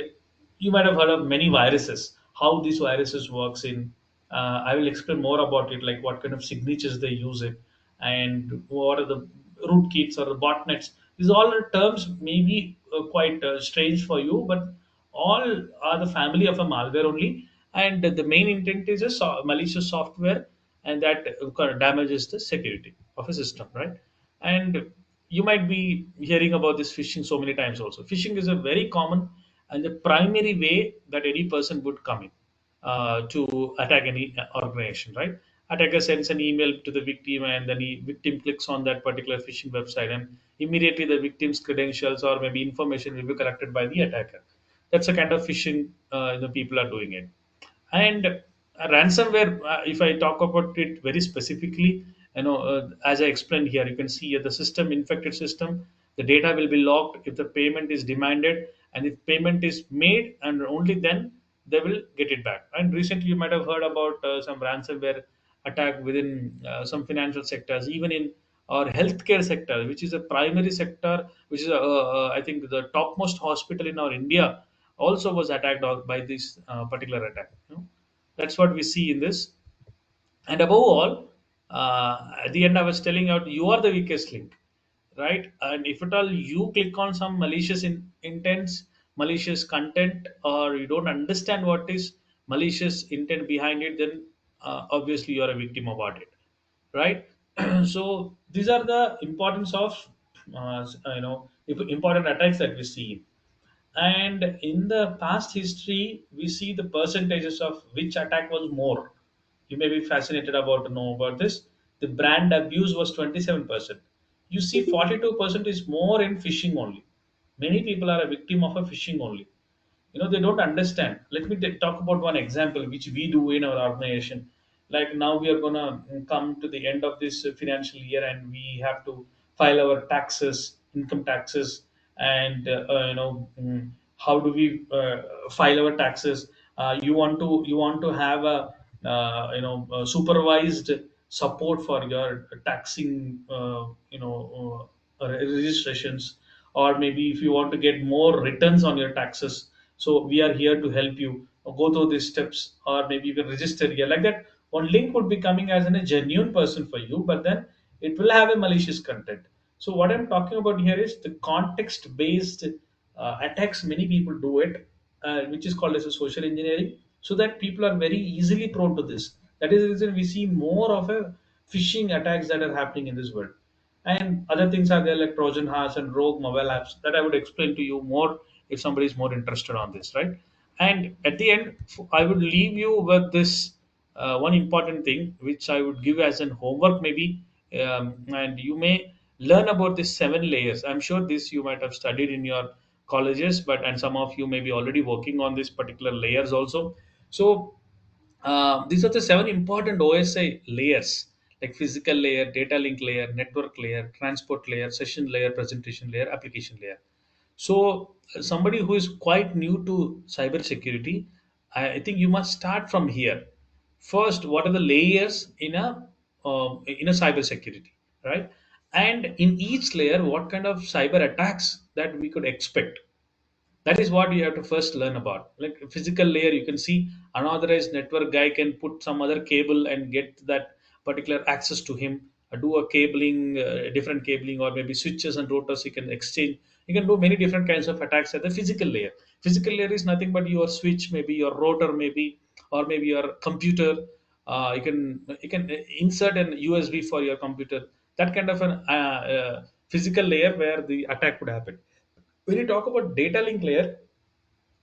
you might have heard of many viruses, how these viruses works in. I will explain more about it, like what kind of signatures they use it, and what are the rootkits or the botnets. These all are terms maybe quite strange for you, but all are the family of a malware only. And the main intent is a malicious software, and that kind of damages the security of a system, right? And you might be hearing about this phishing so many times also. Phishing is a very common and the primary way that any person would come in to attack any organization, right? Attacker sends an email to the victim, and then the victim clicks on that particular phishing website, and immediately the victim's credentials or maybe information will be collected by the attacker. That's the kind of phishing the people are doing it. And ransomware, if I talk about it very specifically, as I explained here, you can see here the system, infected system, the data will be locked if the payment is demanded, and if payment is made, and only then they will get it back. And recently, you might have heard about some ransomware attack within some financial sectors, even in our healthcare sector, which is a primary sector, which is I think the topmost hospital in our India, also was attacked by this particular attack. That's what we see in this. And above all, at the end, I was telling out you are the weakest link, right? And if at all you click on some malicious intents, malicious content, or you don't understand what is malicious intent behind it, then obviously you are a victim about it, right? So these are the importance of important attacks that we see. And in the past history, we see the percentages of which attack was more. You may be fascinated about to know about this. The brand abuse was 27%. You see, 42% is more in phishing only. Many people are a victim of a phishing only. They don't understand. Let me talk about one example which we do in our organization. Like now we are gonna come to the end of this financial year, and we have to file our taxes, income taxes. And how do we file our taxes? You want to have a supervised support for your taxing registrations, or maybe if you want to get more returns on your taxes, so we are here to help you go through these steps, or maybe you can register here like that. One link would be coming as a genuine person for you, but then it will have a malicious content. So what I'm talking about here is the context based attacks. Many people do it, which is called as a social engineering, so that people are very easily prone to this. That is the reason we see more of a phishing attacks that are happening in this world. And other things are there like Trojan horse and rogue mobile apps that I would explain to you more if somebody is more interested on this, right? And at the end, I would leave you with this one important thing, which I would give as an homework maybe, and you may learn about these 7 layers. I'm sure this you might have studied in your colleges, but and some of you may be already working on these particular layers also. So these are the 7 important OSI layers, like physical layer, data link layer, network layer, transport layer, session layer, presentation layer, application layer. So somebody who is quite new to cybersecurity, I think you must start from here. First, what are the layers in a cybersecurity, right? And in each layer, what kind of cyber attacks that we could expect? That is what you have to first learn about. Like physical layer, you can see Unauthorized network guy can put some other cable and get that particular access to him, do a cabling, different cabling, or maybe switches and routers he can exchange. You can do many different kinds of attacks at the physical layer. Physical layer is nothing but your switch, maybe your router, maybe, or maybe your computer. You can insert an USB for your computer. That kind of an physical layer where the attack would happen. When you talk about data link layer,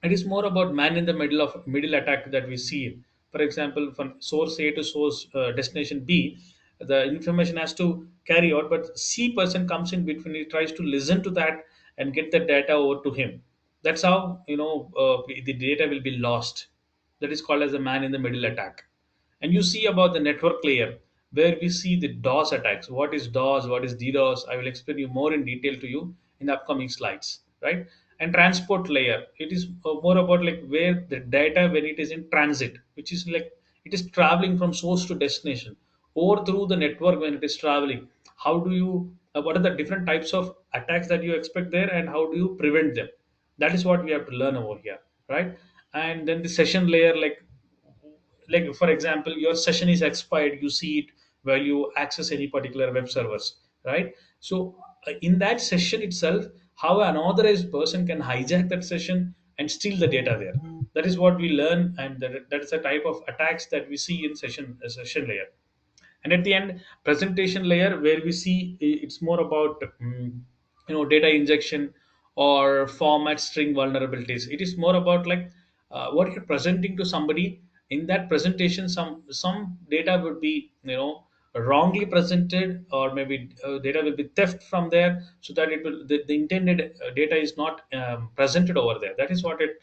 it is more about man in the middle attack that we see. For example, from source A to source destination B, the information has to carry out, but C person comes in between. He tries to listen to that and get the data over to him. That's how the data will be lost. That is called as a man in the middle attack. And you see about the network layer where we see the DOS attacks. What is DOS? What is DDoS? I will explain you more in detail to you in the upcoming slides, right? And transport layer, it is more about like where the data when it is in transit, which is like it is traveling from source to destination or through the network when it is traveling. How do you? What are the different types of attacks that you expect there, and how do you prevent them? That is what we have to learn over here, right? And then the session layer, like for example your session is expired, you see it while you access any particular web servers, right? So in that session itself, how an unauthorized person can hijack that session and steal the data there. That is what we learn, and that is the type of attacks that we see in session layer. And at the end, presentation layer, where we see it's more about data injection or format string vulnerabilities. It is more about like what you're presenting to somebody. In that presentation, some data would be wrongly presented, or maybe data will be theft from there, so that the intended data is not presented over there. That is what it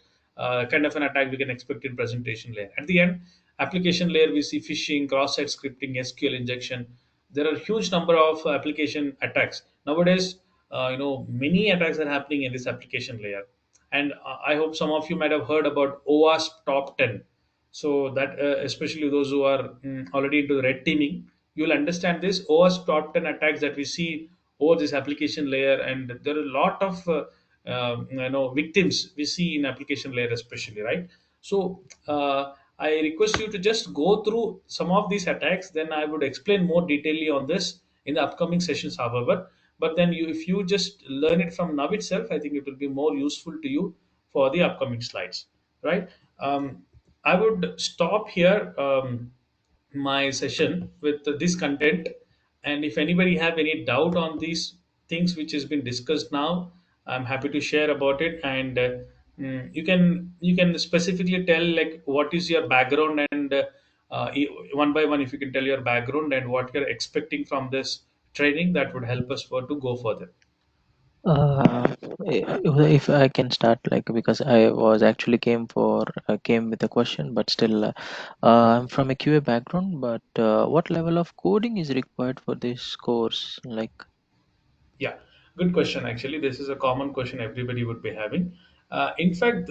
kind of an attack we can expect in presentation layer. At the end, application layer, we see phishing, cross-site scripting, SQL injection. There are huge number of application attacks nowadays. Many attacks are happening in this application layer. And I hope some of you might have heard about OWASP top 10. So that especially those who are already into the red teaming, you'll understand this OWASP top 10 attacks that we see over this application layer. And there are a lot of victims we see in application layer especially, right? So I request you to just go through some of these attacks. Then I would explain more detailedly on this in the upcoming sessions, however. But then if you just learn it from now itself, I think it will be more useful to you for the upcoming slides, right? I would stop here my session with this content. And if anybody have any doubt on these things which has been discussed now, I'm happy to share about it. And you can specifically tell like what is your background, and one by one if you can tell your background and what you're expecting from this training, that would help us for to go further. If I can start, like, because I was actually came with a question, but still, I'm from a QA background. But what level of coding is required for this course? Like, Yeah, good question. Actually, this is a common question everybody would be having. In fact,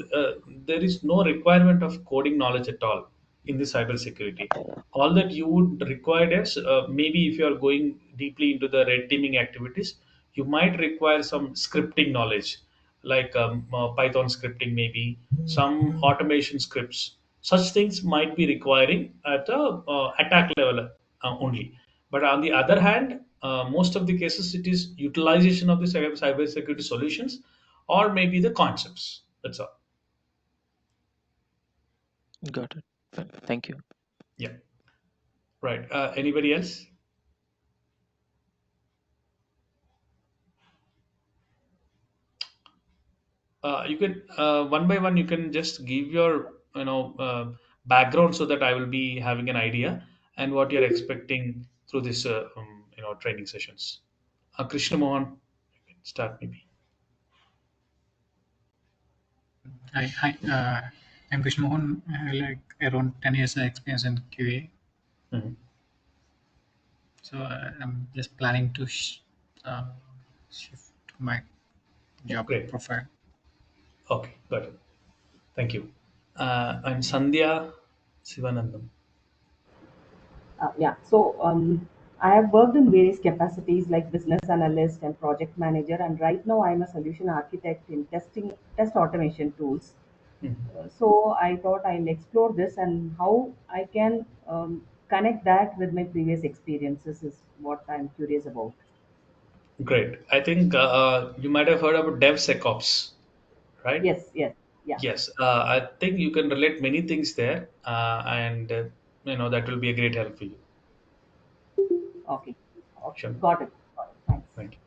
there is no requirement of coding knowledge at all in the cybersecurity. All that you would require is maybe if you are going deeply into the red teaming activities, you might require some scripting knowledge, like Python scripting, maybe some automation scripts. Such things might be requiring at a attack level only. But on the other hand, most of the cases it is utilization of the cybersecurity solutions, or maybe the concepts. That's all. got it. Thank you. Yeah. Right. Anybody else? You can one by one. You can just give your background so that I will be having an idea and what you're expecting through this training sessions. Krishna Mohan, you can start maybe. Hi. I'm Krishna Mohan. I have like around 10 years of experience in QA. Mhm. So I'm just planning to shift my job Great. profile. Okay, got it. Thank you. And Sandhya Sivanandam. Yeah. So I have worked in various capacities like business analyst and project manager, and right now I am a solution architect in test automation tools. Mhm. So I thought I'll explore this and how I can connect that with my previous experiences is what I'm curious about. Great. I think you might have heard about DevSecOps, right? Yes, yes, yeah. Yes. I think you can relate many things there, and that will be a great help for you. Okay, okay, Sure. got it. Got it. Thanks. Thank you.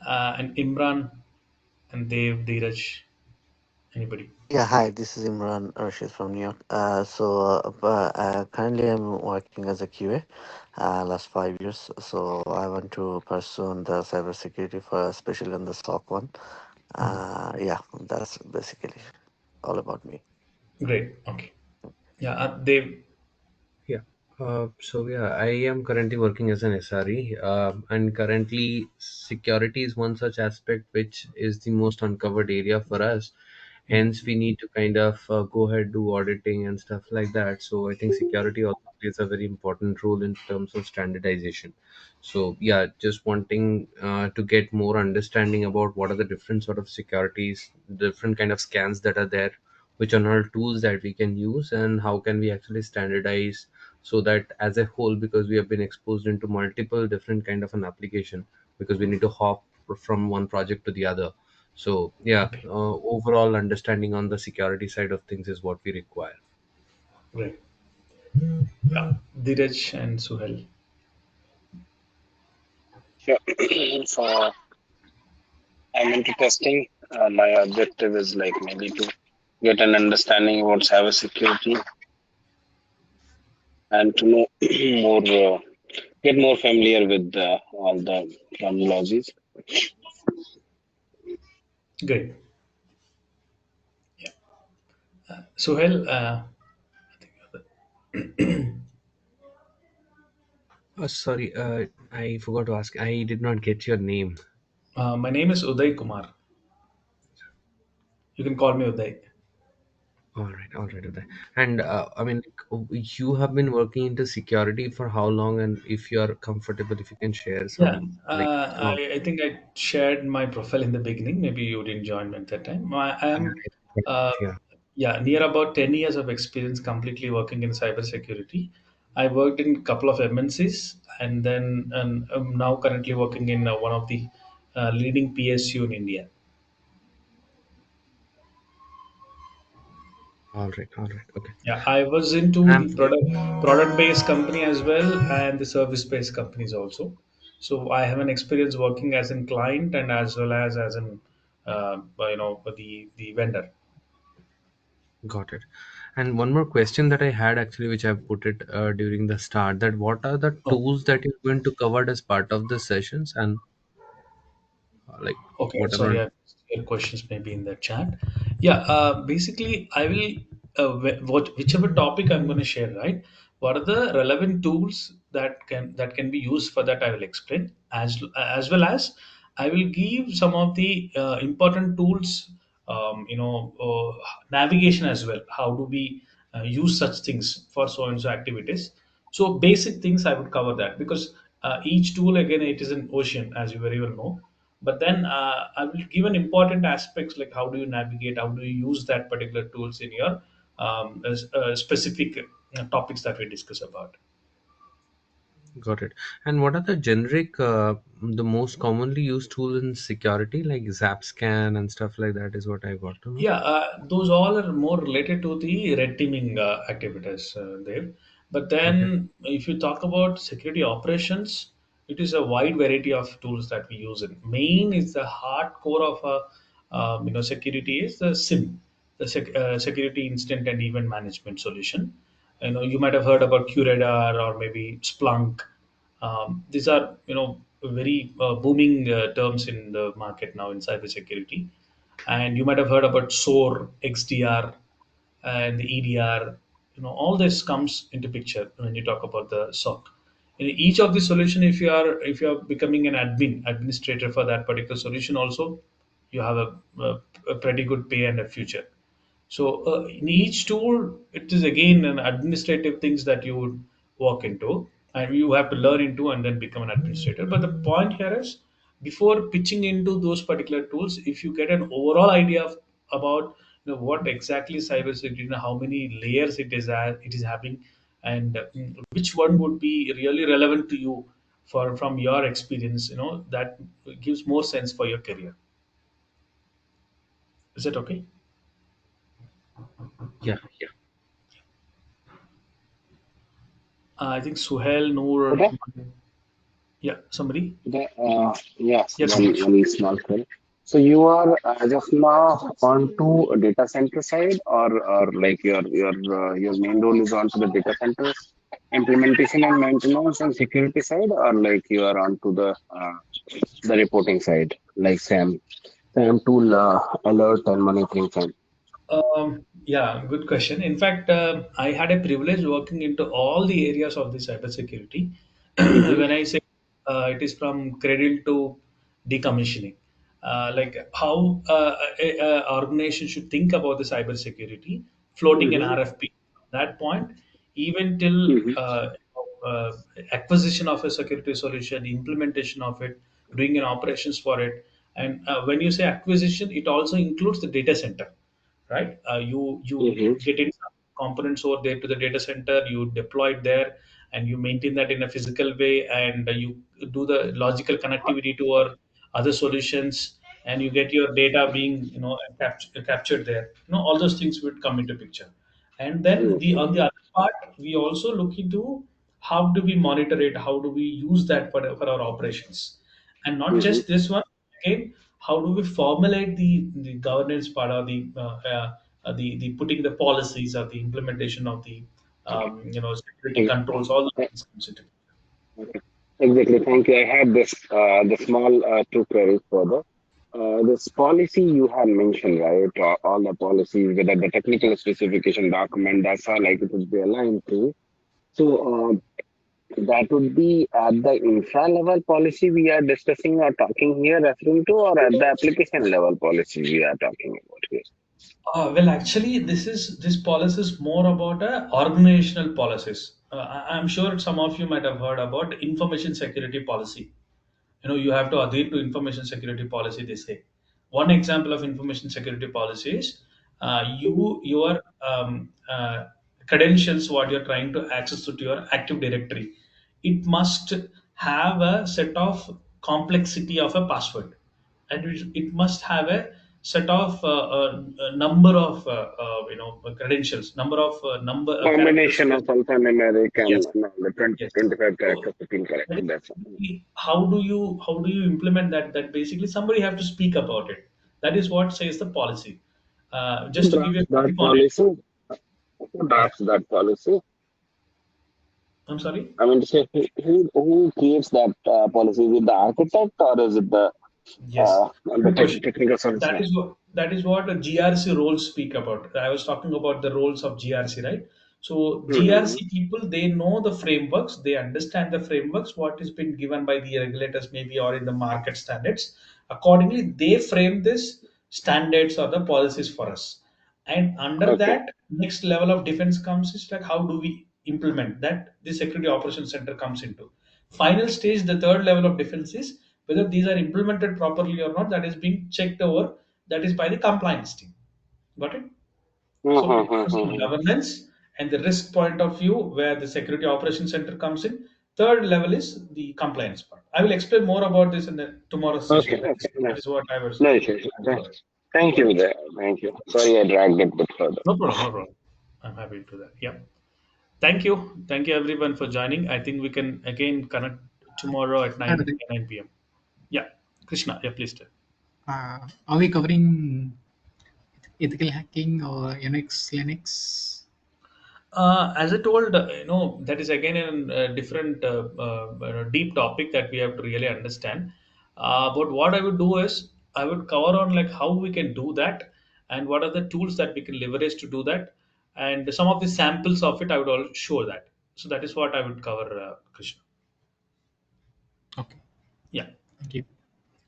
And Imran and Dev, Dheeraj, anybody? Yeah, hi, this is Imran Rashid from New York. Currently I'm working as a QA last 5 years. So I want to pursue the cybersecurity for especially on the SOC one. Mhm. Yeah, that's basically all about me. Great. Okay. Yeah, Dev. Yeah. So I am currently working as an SRE, and currently security is one such aspect which is the most uncovered area for us. Hence, we need to kind of go ahead, do auditing and stuff like that. So I think security also plays a very important role in terms of standardization. So yeah, just wanting to get more understanding about what are the different sort of securities, different kind of scans that are there, which are all tools that we can use, and how can we actually standardize so that as a whole, because we have been exposed into multiple different kind of an application, because we need to hop from one project to the other. So yeah, Okay. overall understanding on the security side of things is what we require. Great. Yeah, Dheeraj and Suhel. Sure. So I'm into testing. My objective is like maybe to get an understanding about cybersecurity and to know more, get more familiar with all the terminologies. Great. Yeah. Suhel, Sorry, I forgot to ask. I did not get your name. my name is Uday Kumar. You can call me Uday. All right, okay. And I mean, you have been working into security for how long? And if you are comfortable, if you can share Yeah, some like some. I think I shared my profile in the beginning. Maybe you didn't join me at that time. I am, uh, Yeah. yeah, near about 10 years of experience completely working in cybersecurity. I worked in a couple of MNCs and then and I'm now currently working in one of the leading PSU in India. All right, okay. Yeah, I was into Um, the product based company as well and the service based companies also. So I have an experience working as a client and as well as an the vendor. got it. And one more question that I had actually, which I've put it during the start, that what are the Oh, tools that you're going to cover as part of the sessions, and like okay, what are sorry, not. your questions may be in the chat. Yeah, basically, I will whichever topic I'm going to share, right? What are the relevant tools that can be used for that? I will explain as well as I will give some of the important tools, navigation as well. How do we use such things for so and so activities? So basic things I would cover that because each tool again it is an ocean as you very well know, but then I will give an important aspects like how do you navigate, how do you use that particular tools in your specific topics that we discuss about. Got it. And what are the generic, the most commonly used tool in security, like ZapScan and stuff like that, is what I got to know. Yeah, those all are more related to the red teaming activities, Dave. But Okay. then, if you talk about security operations, it is a wide variety of tools that we use. In main is the hard core of security is the SIM, the security incident and event management solution. You might have heard about QRadar or maybe Splunk. These are very booming terms in the market now in cybersecurity, and you might have heard about SOAR, XDR, and the EDR. All this comes into picture when you talk about the SOC. In each of the solution, if you are becoming an administrator for that particular solution, also you have a pretty good pay and a future. So in each tool, it is again an administrative things that you would walk into, and you have to learn into, and then become an administrator. But the point here is, before pitching into those particular tools, if you get an overall idea about what exactly cybersecurity, how many layers it is having, and which one would be really relevant to you for from your experience. That gives more sense for your career. Is that okay? Yeah, yeah. I think Suhail, Noor, Okay. yeah, somebody. Yes, Yes, one small query. So you are just now onto a data center side, or like your main role is onto the data centers implementation and maintenance and security side, or like you are onto the reporting side, like SAM tool alert and monitoring side. Yeah, good question. In fact, I had a privilege working into all the areas of the cybersecurity. Mm-hmm, When I say it is from cradle to decommissioning, like how organization should think about the cybersecurity, floating an mm-hmm, RFP from that point, even till mm-hmm. acquisition of a security solution, implementation of it, doing an operations for it. And when you say acquisition, it also includes the data center, right? You Mm-hmm. get in some components over there to the data center, you deploy it there, and you maintain that in a physical way, and you do the logical connectivity to our other solutions, and you get your data being captured there. All those things would come into picture. And then the on the other part, we also look into how do we monitor it, how do we use that for our operations, and not Mm-hmm. just this one. Again, how do we formulate the governance part, or the putting the policies, or the implementation of the security controls, all those Okay. things comes into. Okay. Exactly. Thank you. I had the small two queries further. This policy you had mentioned, right? All the policies, whether the technical specification document, that's how like it would be aligned to. So that would be at the infra level policy we are discussing or talking here, referring to, or at the application level policy we are talking about here. Well, actually, this policy is more about organizational policies. I'm sure some of you might have heard about information security policy. You have to adhere to information security policy, they say. One example of information security policy is your credentials, what you're trying to access to your active directory, it must have a set of complexity of a password, and it must have a set of number of credentials, number of characters. Combination of alphanumeric Yes, and the 20, yes. 25 So characters, 15 that characters. is That's all. basically how do you implement that? That basically somebody have to speak about it. That is what says the policy. Who Just to give you drafts a that brief on it. policy? Who Yeah, drafts that policy? I'm sorry. I mean, to say who creates that policy? Is it the architect or is it Yes, the good question. technical That solution? is what a GRC roles speak about. I was talking about the roles of GRC, right? So Mm-hmm. GRC people, they know the frameworks, they understand the frameworks, what is been given by the regulators, maybe, or in the market standards. Accordingly, they frame this standards or the policies for us. And under Okay. that, next level of defense comes is like how do we implement that? The security operations center comes into. Final stage, the third level of defense is whether these are implemented properly or not. That is being checked over. That is by the compliance team. Got it? So it comes from Mm-hmm. governance and the risk point of view, where the security operations center comes in. Third level is the compliance part. I will explain more about this in the tomorrow's Okay. session. That is Okay. No, that is what I was no issues. planning for it. Thank you there. Thank you. Sorry, I dragged it a bit further. No problem. No problem. I'm happy to do that. Yeah. Thank you. Thank you everyone for joining. I think we can again connect tomorrow at Hi, 9 p.m. Yeah. Krishna, yeah, please tell. are we covering ethical hacking or Unix, Linux? As I told, that is again a different, deep topic that we have to really understand. But what I would do is I would cover on like how we can do that, and what are the tools that we can leverage to do that, and some of the samples of it I would all show that. So that is what I would cover, Krishna. Okay, Yeah. thank you.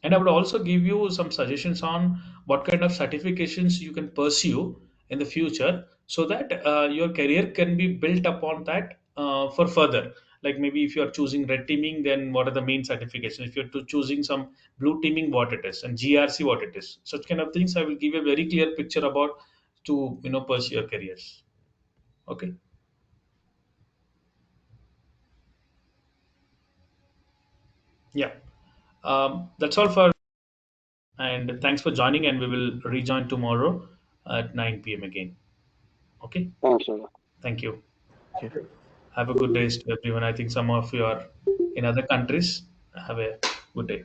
And I would also give you some suggestions on what kind of certifications you can pursue in the future, so that your career can be built upon that for further. Like maybe if you are choosing red teaming, then what are the main certifications? If you're choosing some blue teaming, what it is, and GRC, what it is. Such kind of things I will give you a very clear picture about to pursue your careers. Okay. Yeah. That's all for, and thanks for joining, and we will rejoin tomorrow at 9 p.m. again. Okay. Thank you. Thank you. Okay. Have a good day to everyone. I think some of you are in other countries. Have a good day.